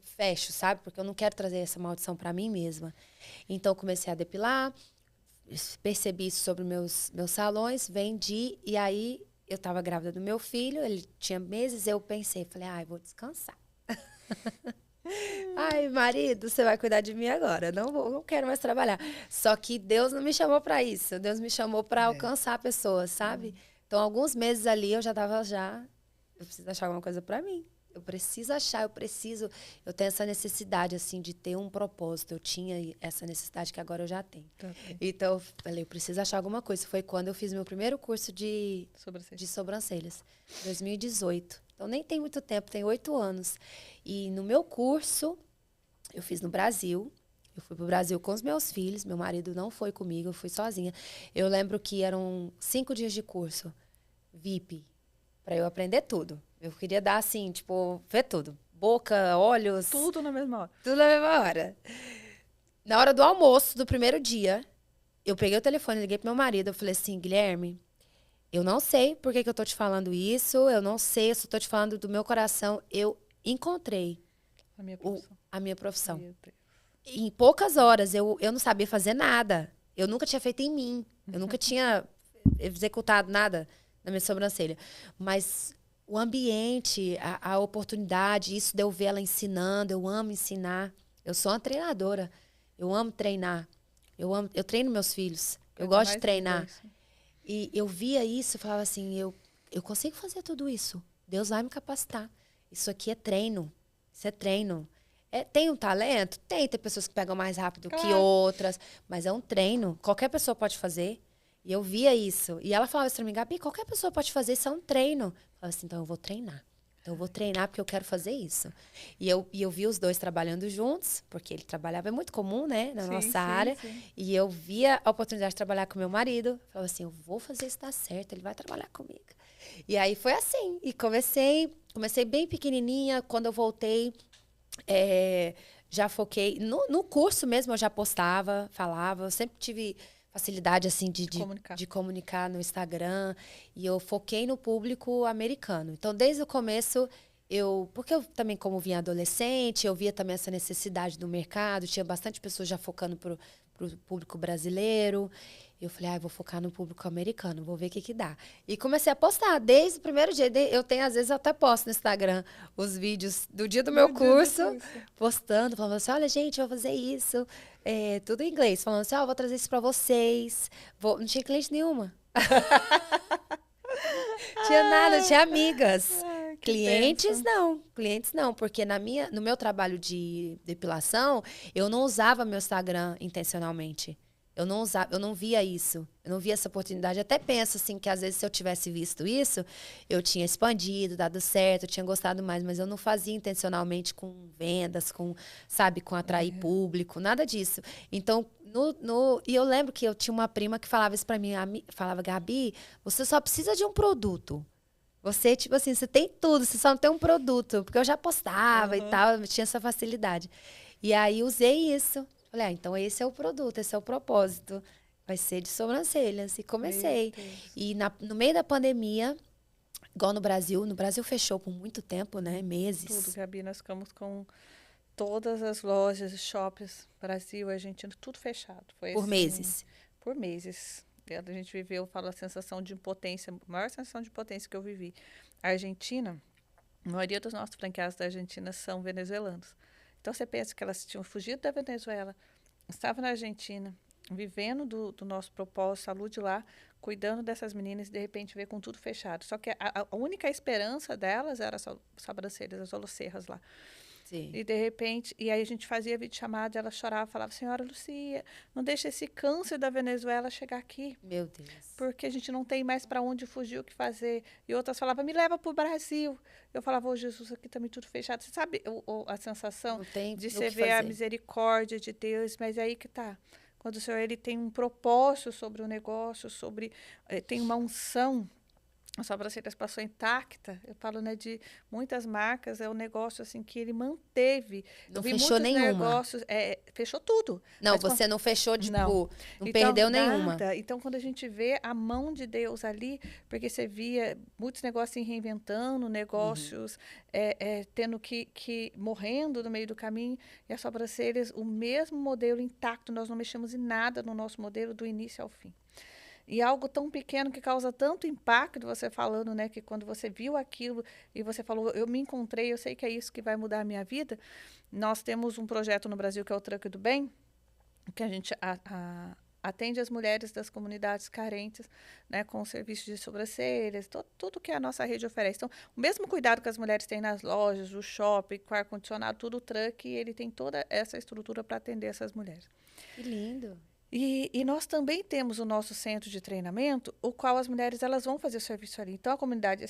fecho, sabe? Porque eu não quero trazer essa maldição para mim mesma. Então, eu comecei a depilar, percebi isso sobre meus salões, vendi, e aí eu estava grávida do meu filho, ele tinha meses, eu pensei, falei, eu vou descansar. Ai, marido, você vai cuidar de mim agora, não quero mais trabalhar. Só que Deus não me chamou para isso, Deus me chamou para alcançar pessoas, sabe? Então, alguns meses ali eu já estava eu preciso achar alguma coisa para mim. Eu preciso achar, eu tenho essa necessidade, assim, de ter um propósito. Eu tinha essa necessidade que agora eu já tenho. Então, eu falei, eu preciso achar alguma coisa. Foi quando eu fiz meu primeiro curso de sobrancelhas, 2018. Então, nem tem muito tempo, tem 8 anos. E no meu curso, eu fiz no Brasil. Eu fui pro Brasil com os meus filhos. Meu marido não foi comigo, eu fui sozinha. Eu lembro que eram 5 dias de curso, VIP, para eu aprender tudo. Eu queria dar assim, tipo, ver tudo. Boca, olhos. Tudo na mesma hora. Tudo na mesma hora. Na hora do almoço do primeiro dia, eu peguei o telefone, liguei pro meu marido, eu falei assim, Guilherme, eu não sei por que eu tô te falando isso, eu não sei, eu só tô te falando do meu coração. Eu encontrei a minha profissão. Em poucas horas, eu não sabia fazer nada. Eu nunca tinha feito em mim. Eu nunca tinha executado nada na minha sobrancelha. Mas o ambiente, a oportunidade, isso de eu ver ela ensinando, eu amo ensinar. Eu sou uma treinadora. Eu amo treinar. Eu treino meus filhos. Eu gosto de treinar. E eu via isso e falava assim, eu consigo fazer tudo isso. Deus vai me capacitar. Isso aqui é treino. Isso é treino. Tem um talento? Tem pessoas que pegam mais rápido que outras. Mas é um treino. Qualquer pessoa pode fazer. E eu via isso. E ela falava isso pra mim, Gabi, qualquer pessoa pode fazer, isso é um treino. Eu falava assim, então eu vou treinar. Então eu vou treinar porque eu quero fazer isso. E eu vi os dois trabalhando juntos, porque ele trabalhava, é muito comum, né, na nossa área. Sim. E eu via a oportunidade de trabalhar com meu marido. Eu falava assim, eu vou fazer isso dar certo, ele vai trabalhar comigo. E aí foi assim. E comecei bem pequenininha. Quando eu voltei, já foquei. No curso mesmo eu já postava, falava. Eu sempre tive facilidade assim de comunicar no Instagram, e eu foquei no público americano. Então, desde o começo, porque eu também, como vinha adolescente, eu via também essa necessidade do mercado, tinha bastante pessoas já focando pro público brasileiro. Eu falei, eu vou focar no público americano, vou ver o que dá. E comecei a postar, desde o primeiro dia. Às vezes eu até posto no Instagram os vídeos do dia do meu curso, postando, falando assim, olha, gente, vou fazer isso. Tudo em inglês, falando assim, vou trazer isso pra vocês. Não tinha cliente nenhuma. Tinha nada, tinha amigas. Clientes não, porque no meu trabalho de depilação, eu não usava meu Instagram intencionalmente. Eu não via isso. Eu não via essa oportunidade. Até penso assim que às vezes se eu tivesse visto isso, eu tinha expandido, dado certo, eu tinha gostado mais, mas eu não fazia intencionalmente com vendas, com atrair público, nada disso. Então, e eu lembro que eu tinha uma prima que falava isso pra mim, falava, Gabi, você só precisa de um produto. Você, tipo assim, você tem tudo, você só não tem um produto. Porque eu já postava e tal, eu tinha essa facilidade. E aí usei isso. Falei, então esse é o produto, esse é o propósito. Vai ser de sobrancelhas. E comecei. E no meio da pandemia, igual no Brasil. No Brasil fechou por muito tempo, né? Tudo, Meses. Gabi, nós ficamos com todas as lojas, shoppings, Brasil, Argentina, tudo fechado. Foi Por assim, meses. por meses. A gente viveu, eu falo, a sensação de impotência, a maior sensação de impotência que eu vivi. A Argentina, a maioria dos nossos franqueados da Argentina são venezuelanos. Então, você pensa que elas tinham fugido da Venezuela, estavam na Argentina, vivendo do nosso propósito, saúde lá, cuidando dessas meninas e, de repente, ver com tudo fechado. Só que a única esperança delas era as sobrancelhas, as holocerras lá. Sim. E, de repente, e aí a gente fazia videochamada, ela chorava, falava, senhora Lucia, não deixa esse câncer da Venezuela chegar aqui, Meu Deus. porque a gente não tem mais para onde fugir, o que fazer. E outras falavam, me leva para o Brasil. Eu falava, ô Jesus, aqui também tudo fechado. Você sabe a sensação Não tem de o você que ver a fazer. misericórdia de Deus, mas é aí que tá. Quando o Senhor ele tem um propósito sobre o negócio, tem uma unção, a sobrancelha passou intacta. Eu falo, né, de muitas marcas, é um negócio assim que ele manteve. Não Eu vi fechou muitos nenhuma. negócios, fechou tudo. Não, Mas você não fechou, não. tipo, não Então, perdeu nenhuma. nada. Então, quando a gente vê a mão de Deus ali, porque você via muitos negócios se reinventando, negócios tendo que morrendo no meio do caminho, e as sobrancelhas, o mesmo modelo intacto, nós não mexemos em nada no nosso modelo do início ao fim. E algo tão pequeno que causa tanto impacto, você falando, né, que quando você viu aquilo e você falou, eu me encontrei, eu sei que é isso que vai mudar a minha vida. Nós temos um projeto no Brasil que é o Truque do Bem, que a gente atende as mulheres das comunidades carentes, né, com serviços de sobrancelhas, tudo que a nossa rede oferece. Então, o mesmo cuidado que as mulheres têm nas lojas, no shopping, com ar-condicionado, tudo o Truque, ele tem toda essa estrutura para atender essas mulheres. Que lindo. E nós também temos o nosso centro de treinamento, o qual as mulheres elas vão fazer o serviço ali. Então, a comunidade,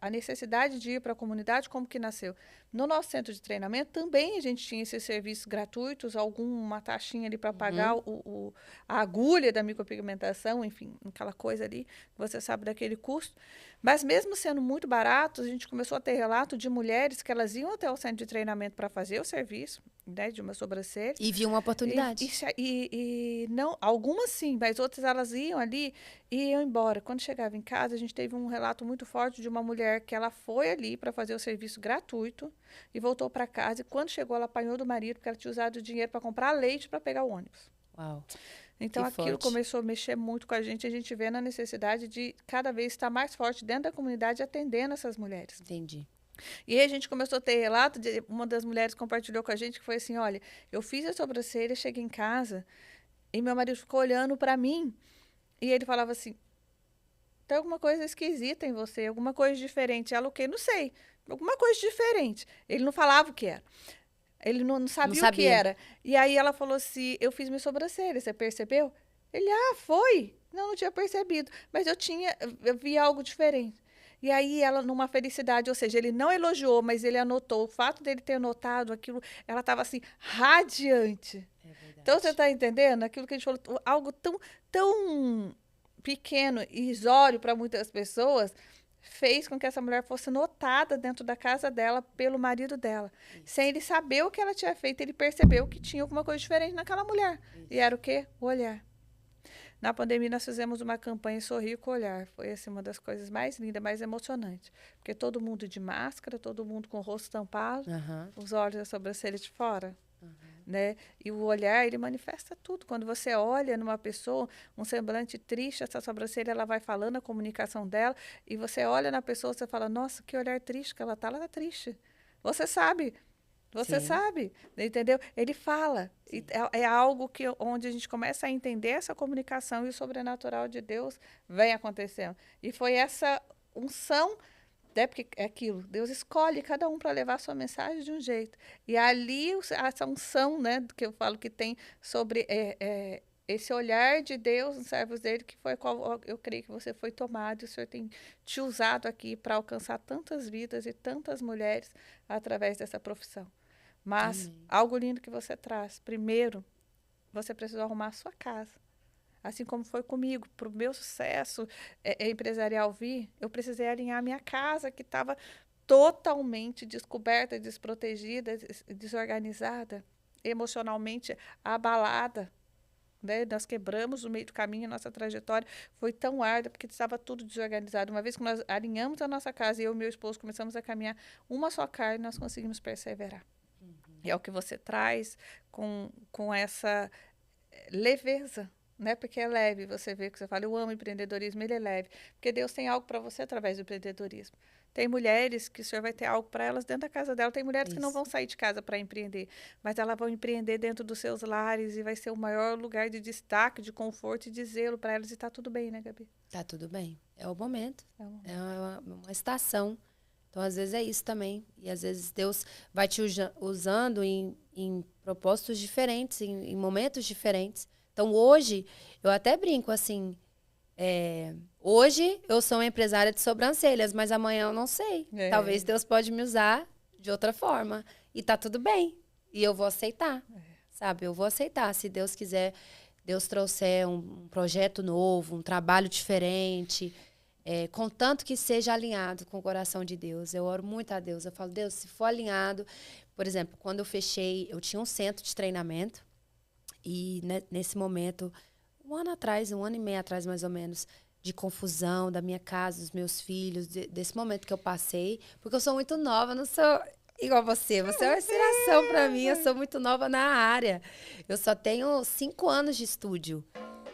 a necessidade de ir para a comunidade, como que nasceu? No nosso centro de treinamento, também a gente tinha esses serviços gratuitos, alguma taxinha ali para pagar a agulha da micropigmentação, enfim, aquela coisa ali, você sabe daquele custo. Mas mesmo sendo muito barato, a gente começou a ter relato de mulheres que elas iam até o centro de treinamento para fazer o serviço, né, de uma sobrancelha. E viu uma oportunidade. E não, algumas sim, mas outras elas iam ali e iam embora. Quando chegava em casa, a gente teve um relato muito forte de uma mulher que ela foi ali para fazer o serviço gratuito e voltou para casa. E quando chegou, ela apanhou do marido porque ela tinha usado o dinheiro para comprar leite para pegar o ônibus. Uau. Então, Que aquilo forte. começou a mexer muito com a gente vê na necessidade de cada vez estar mais forte dentro da comunidade atendendo essas mulheres. Entendi. E aí a gente começou a ter relato de uma das mulheres compartilhou com a gente que foi assim, olha, eu fiz a sobrancelha, cheguei em casa e meu marido ficou olhando para mim e ele falava assim, tem alguma coisa esquisita em você, alguma coisa diferente. Ela o quê? Não sei, alguma coisa diferente. Ele não falava o que era. Ele não sabia o que era. E aí ela falou assim, eu fiz minha sobrancelha, você percebeu? Ele, foi? Não tinha percebido. Mas eu vi algo diferente. E aí ela, numa felicidade, ou seja, ele não elogiou, mas ele anotou. O fato dele ter notado aquilo, ela estava assim, radiante. É verdade. Então, você está entendendo? Aquilo que a gente falou, algo tão pequeno e irrisório para muitas pessoas, fez com que essa mulher fosse notada dentro da casa dela pelo marido dela. Isso. Sem ele saber o que ela tinha feito, ele percebeu que tinha alguma coisa diferente naquela mulher. Isso. E era o quê? O olhar. Na pandemia, nós fizemos uma campanha Sorrir com o Olhar. Foi assim, uma das coisas mais lindas, mais emocionantes. Porque todo mundo de máscara, todo mundo com o rosto tampado, os olhos e a sobrancelha de fora. Né? E o olhar, ele manifesta tudo. Quando você olha numa pessoa, um semblante triste, essa sobrancelha, ela vai falando a comunicação dela, e você olha na pessoa, você fala, nossa, que olhar triste que ela tá triste. Você sabe, entendeu? Ele fala. É algo onde a gente começa a entender essa comunicação e o sobrenatural de Deus vem acontecendo. E foi essa unção, porque é aquilo, Deus escolhe cada um para levar a sua mensagem de um jeito. E ali, essa unção, né, que eu falo que tem sobre esse olhar de Deus nos servos dele, que foi qual eu creio que você foi tomado, e o Senhor tem te usado aqui para alcançar tantas vidas e tantas mulheres através dessa profissão. Mas algo lindo que você traz. Primeiro, você precisou arrumar a sua casa. Assim como foi comigo, para o meu sucesso empresarial vir, eu precisei alinhar a minha casa, que estava totalmente descoberta, desprotegida, desorganizada, emocionalmente abalada. né? Nós quebramos no meio do caminho, a nossa trajetória foi tão árdua, porque estava tudo desorganizado. Uma vez que nós alinhamos a nossa casa e eu e meu esposo começamos a caminhar uma só carne, nós conseguimos perseverar. É o que você traz com essa leveza, né? Porque é leve, você vê que você fala, eu amo empreendedorismo, ele é leve. Porque Deus tem algo para você através do empreendedorismo. Tem mulheres que o senhor vai ter algo para elas dentro da casa dela. Tem mulheres que não vão sair de casa para empreender, mas elas vão empreender dentro dos seus lares e vai ser o maior lugar de destaque, de conforto e de zelo para elas. E tá tudo bem, né, Gabi? Tá tudo bem. É o momento. É uma estação. Então, às vezes, é isso também. E, às vezes, Deus vai te usando em propósitos diferentes, em momentos diferentes. Então, hoje, eu até brinco, assim, hoje eu sou uma empresária de sobrancelhas, mas amanhã eu não sei. Talvez Deus pode me usar de outra forma. E tá tudo bem. E eu vou aceitar, sabe? Eu vou aceitar. Se Deus quiser, Deus trouxer um projeto novo, um trabalho diferente, contanto que seja alinhado com o coração de Deus. Eu oro muito a Deus. Eu falo, Deus, se for alinhado... Por exemplo, quando eu fechei, eu tinha um centro de treinamento. E nesse momento, um ano e meio atrás, mais ou menos, de confusão da minha casa, dos meus filhos, desse momento que eu passei. Porque eu sou muito nova, não sou igual você. Você é uma inspiração para mim, eu sou muito nova na área. Eu só tenho 5 anos de estúdio.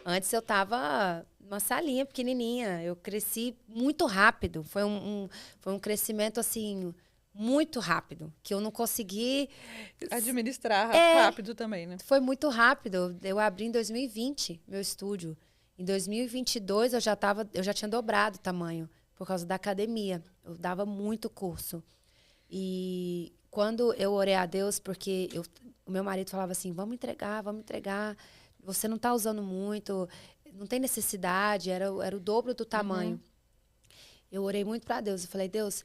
Antes eu estava numa salinha pequenininha. Eu cresci muito rápido. Foi um crescimento, assim... muito rápido, que eu não consegui... administrar rápido também, né? Foi muito rápido. Eu abri em 2020 meu estúdio. Em 2022 eu já tinha dobrado o tamanho por causa da academia. Eu dava muito curso. E quando eu orei a Deus, porque o meu marido falava assim, vamos entregar. Você não está usando muito, não tem necessidade, era o dobro do tamanho. Eu orei muito para Deus. Eu falei, Deus...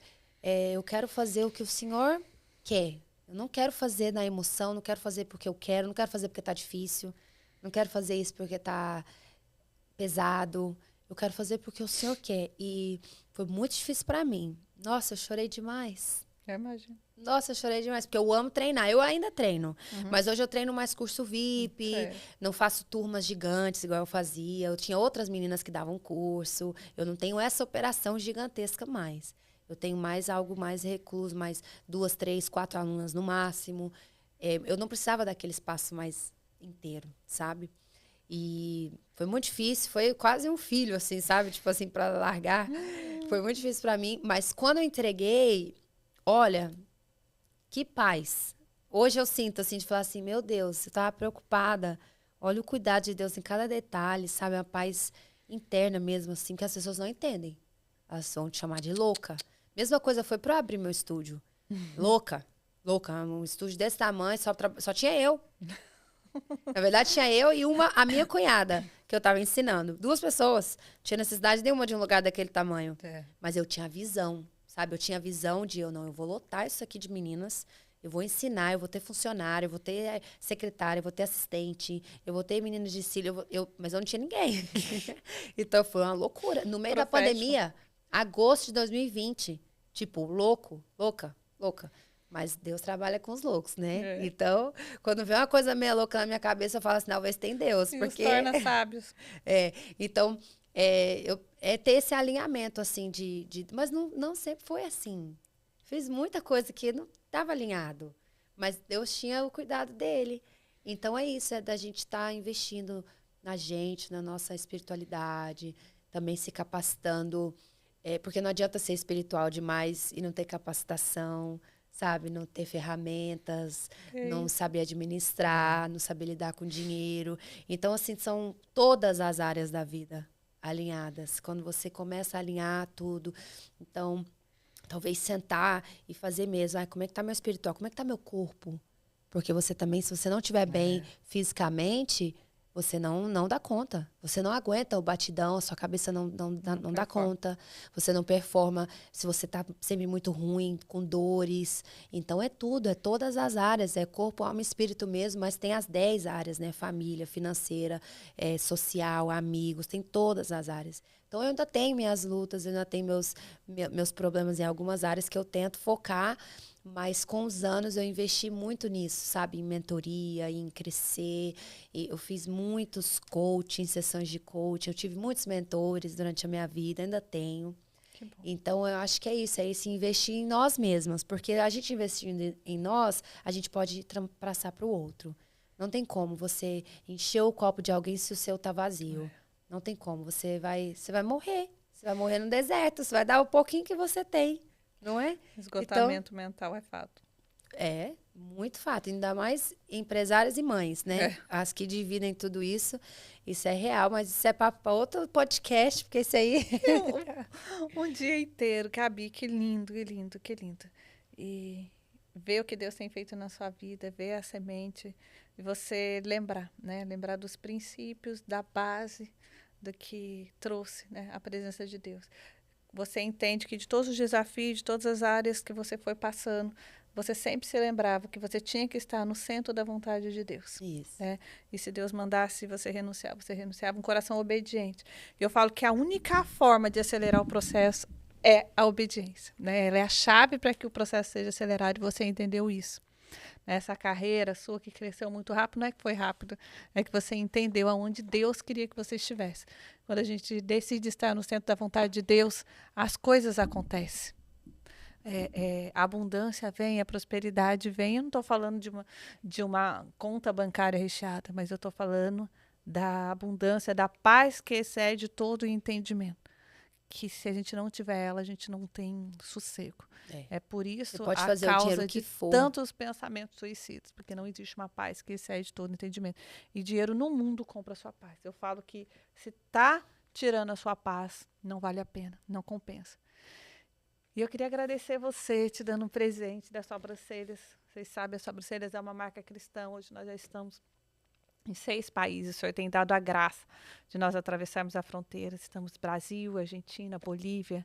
eu quero fazer o que o Senhor quer. Eu não quero fazer na emoção, não quero fazer porque eu quero, não quero fazer porque tá difícil, não quero fazer isso porque tá pesado. Eu quero fazer porque o Senhor quer. E foi muito difícil para mim. Nossa, eu chorei demais. Eu imagino. Nossa, eu chorei demais, porque eu amo treinar. Eu ainda treino, mas hoje eu treino mais curso VIP, não faço turmas gigantes igual eu fazia. Eu tinha outras meninas que davam curso. Eu não tenho essa operação gigantesca mais. Eu tenho algo mais recluso, mais 2, 3, 4 alunas no máximo. Eu não precisava daquele espaço mais inteiro, sabe? E foi muito difícil, foi quase um filho, assim, sabe? Tipo assim, para largar. Foi muito difícil para mim. Mas quando eu entreguei, olha, que paz. Hoje eu sinto, assim, de falar assim, meu Deus, eu tava preocupada. Olha o cuidado de Deus em cada detalhe, sabe? A paz interna mesmo, assim, que as pessoas não entendem. Elas vão te chamar de louca. Mesma coisa foi para eu abrir meu estúdio. Louca. Um estúdio desse tamanho, só tinha eu. Na verdade, tinha eu e a minha cunhada, que eu estava ensinando. 2 pessoas. Não tinha necessidade nenhuma de um lugar daquele tamanho. Mas eu tinha visão, sabe? Eu tinha visão de, eu vou lotar isso aqui de meninas, eu vou ensinar, eu vou ter funcionário, eu vou ter secretária, eu vou ter assistente, eu vou ter meninos de cílio, mas eu não tinha ninguém. Então, foi uma loucura. No meio da pandemia... Agosto de 2020. Tipo, louca. Mas Deus trabalha com os loucos, né? Então, quando vem uma coisa meio louca na minha cabeça, eu falo assim, talvez tem Deus. Porque nos torna sábios. Então, ter esse alinhamento, assim, mas não sempre foi assim. Fiz muita coisa que não estava alinhado. Mas Deus tinha o cuidado dele. Então, é isso, da gente estar investindo na gente, na nossa espiritualidade, também se capacitando... porque não adianta ser espiritual demais e não ter capacitação, sabe? Não ter ferramentas, não saber administrar, não saber lidar com dinheiro. Então, assim, são todas as áreas da vida alinhadas. Quando você começa a alinhar tudo, então, talvez sentar e fazer mesmo. Como é que tá meu espiritual? Como é que tá meu corpo? Porque você também, se você não estiver bem fisicamente... Você não dá conta. Você não aguenta o batidão, a sua cabeça não dá conta. Você não performa se você está sempre muito ruim, com dores. Então, é tudo, é todas as áreas. É corpo, alma e espírito mesmo, mas tem as 10 áreas, né? Família, financeira, social, amigos, tem todas as áreas. Então, eu ainda tenho minhas lutas, eu ainda tenho meus problemas em algumas áreas que eu tento focar, mas com os anos eu investi muito nisso, sabe? Em mentoria, em crescer. E eu fiz muitos coaching, sessões de coaching. Eu tive muitos mentores durante a minha vida, ainda tenho. Que bom. Então, eu acho que é isso investir em nós mesmas. Porque a gente investindo em nós, a gente pode passar para o outro. Não tem como você encher o copo de alguém se o seu tá vazio. Não tem como. Você vai morrer. Você vai morrer no deserto. Você vai dar o pouquinho que você tem, não é? Esgotamento mental é fato. É, muito fato. Ainda mais empresárias e mães, né? É. As que dividem tudo isso. Isso é real, mas isso é para outro podcast, porque isso aí... Um dia inteiro, Gabi, que lindo, que lindo, que lindo. E ver o que Deus tem feito na sua vida, ver a semente, e você lembrar, né? Lembrar dos princípios, da base, do que trouxe, né? A presença de Deus. Você entende que de todos os desafios, de todas as áreas que você foi passando, você sempre se lembrava que você tinha que estar no centro da vontade de Deus. Isso. Né? E se Deus mandasse você renunciava, um coração obediente. E eu falo que a única forma de acelerar o processo é a obediência. Né? Ela é a chave para que o processo seja acelerado e você entendeu isso. Essa carreira sua que cresceu muito rápido, não é que foi rápido, é que você entendeu aonde Deus queria que você estivesse. Quando a gente decide estar no centro da vontade de Deus, as coisas acontecem. A abundância vem, a prosperidade vem. Eu não estou falando de uma conta bancária recheada, mas eu estou falando da abundância, da paz que excede todo o entendimento. Que se a gente não tiver ela, a gente não tem sossego. É por isso pode a fazer causa que de for. tantos pensamentos suicidas, porque não existe uma paz que excede todo entendimento. E dinheiro no mundo compra a sua paz. Eu falo que se está tirando a sua paz, não vale a pena, não compensa. E eu queria agradecer você, te dando um presente das sobrancelhas. Vocês sabem, as sobrancelhas é uma marca cristã. Hoje nós já estamos em 6 países. O Senhor tem dado a graça de nós atravessarmos a fronteira. Estamos no Brasil, Argentina, Bolívia,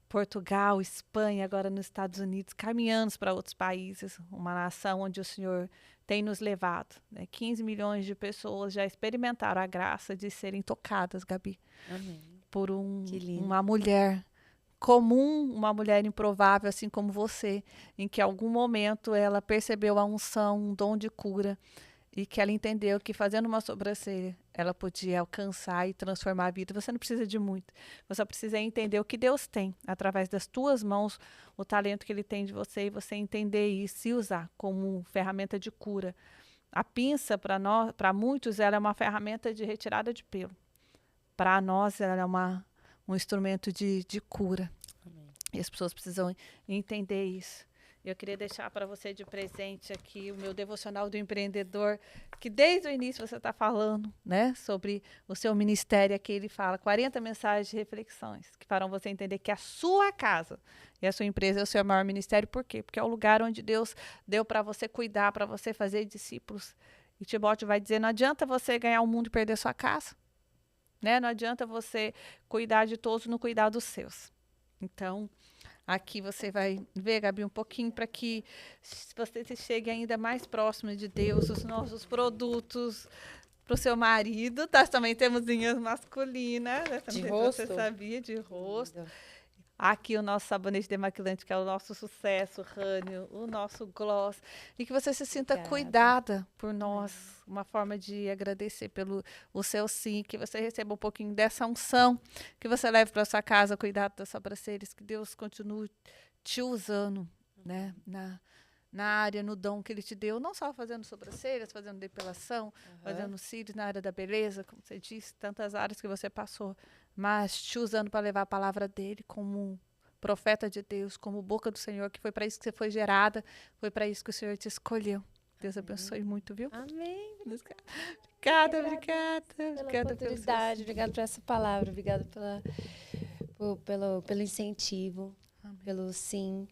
Portugal, Espanha, agora nos Estados Unidos, caminhando para outros países. Uma nação onde o Senhor tem nos levado. Né? 15 milhões de pessoas já experimentaram a graça de serem tocadas, Gabi. Amém. Por uma mulher comum, uma mulher improvável, assim como você, em que em algum momento ela percebeu a unção, um dom de cura, e que ela entendeu que fazendo uma sobrancelha, ela podia alcançar e transformar a vida. Você não precisa de muito, você só precisa entender o que Deus tem, através das tuas mãos, o talento que Ele tem de você, e você entender isso e usar como ferramenta de cura. A pinça, para muitos, ela é uma ferramenta de retirada de pelo. Para nós, ela é um instrumento de cura. Amém. E as pessoas precisam entender isso. Eu queria deixar para você de presente aqui o meu devocional do empreendedor, que desde o início você está falando, né, sobre o seu ministério. Aqui ele fala 40 mensagens de reflexões que farão você entender que a sua casa e a sua empresa é o seu maior ministério. Por quê? Porque é o lugar onde Deus deu para você cuidar, para você fazer discípulos. E Timóteo vai dizer, não adianta você ganhar o mundo e perder sua casa. Né? Não adianta você cuidar de todos e não cuidar dos seus. Então, aqui você vai ver, Gabi, um pouquinho para que você chegue ainda mais próximo de Deus, os nossos produtos para o seu marido. Tá? Também temos linhas masculinas. Né? De não rosto? sei se você sabia, de rosto. Aqui o nosso sabonete demaquilante, que é o nosso sucesso, Rânio, o nosso gloss. E que você se sinta cuidada por nós. Uma forma de agradecer pelo o seu sim, que você receba um pouquinho dessa unção, que você leve para sua casa, cuidado das sobrancelhas, que Deus continue te usando, né, na área, no dom que Ele te deu, não só fazendo sobrancelhas, fazendo depilação, fazendo cílios, na área da beleza, como você disse, tantas áreas que você passou, mas te usando para levar a palavra dele como profeta de Deus, como boca do Senhor, que foi para isso que você foi gerada, foi para isso que o Senhor te escolheu. Deus abençoe muito, viu? Amém. Obrigada pela oportunidade, obrigada por essa palavra, obrigada pelo incentivo, Amém. pelo sim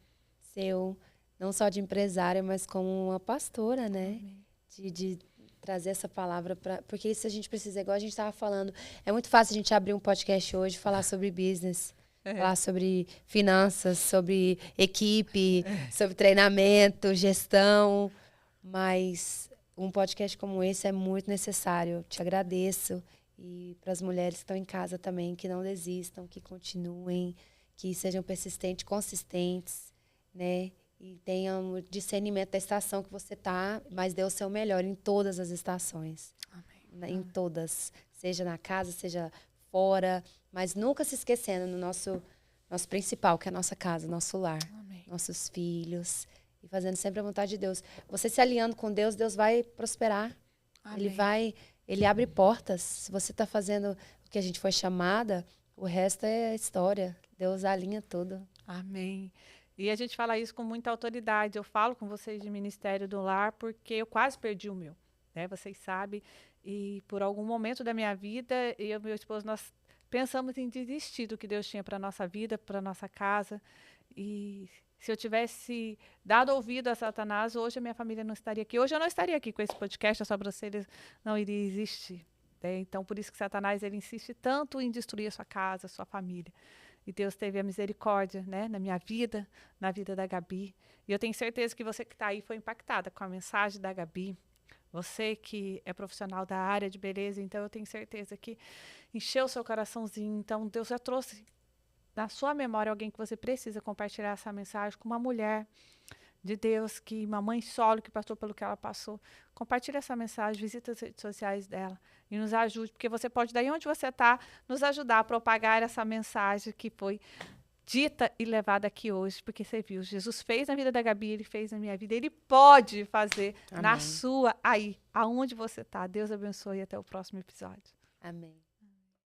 seu, não só de empresária, mas como uma pastora, né? De trazer essa palavra porque isso a gente precisa, igual a gente estava falando, é muito fácil a gente abrir um podcast hoje e falar sobre business, falar sobre finanças, sobre equipe, sobre treinamento, gestão, mas um podcast como esse é muito necessário. Eu te agradeço E para as mulheres que estão em casa também, que não desistam, que continuem, que sejam persistentes, consistentes, né? E tenham o discernimento da estação que você está, mas dê o seu melhor em todas as estações. Amém. Em todas. Seja na casa, seja fora, mas nunca se esquecendo no nosso principal, que é a nossa casa, nosso lar, Amém. nossos filhos. E fazendo sempre a vontade de Deus. Você se alinhando com Deus, Deus vai prosperar. Amém. Ele abre portas. Se você está fazendo o que a gente foi chamada, o resto é história. Deus alinha tudo. Amém. E a gente fala isso com muita autoridade. Eu falo com vocês de Ministério do Lar porque eu quase perdi o meu, né? Vocês sabem. E por algum momento da minha vida, eu e meu esposo, nós pensamos em desistir do que Deus tinha para a nossa vida, para a nossa casa. E se eu tivesse dado ouvido a Satanás, hoje a minha família não estaria aqui. Hoje eu não estaria aqui com esse podcast, a sobrancelha não iria existir. Né? Então, por isso que Satanás ele insiste tanto em destruir a sua casa, a sua família. E Deus teve a misericórdia, né, na minha vida, na vida da Gabi. E eu tenho certeza que você que está aí foi impactada com a mensagem da Gabi. Você que é profissional da área de beleza, então eu tenho certeza que encheu o seu coraçãozinho. Então Deus já trouxe na sua memória alguém que você precisa compartilhar essa mensagem com uma mulher de Deus, que uma mãe solo que passou pelo que ela passou. Compartilhe essa mensagem, visita as redes sociais dela e nos ajude, porque você pode, daí onde você está, nos ajudar a propagar essa mensagem que foi dita e levada aqui hoje, porque você viu, Jesus fez na vida da Gabi, ele fez na minha vida, ele pode fazer Amém. na sua, aí, aonde você está. Deus abençoe e até o próximo episódio. Amém.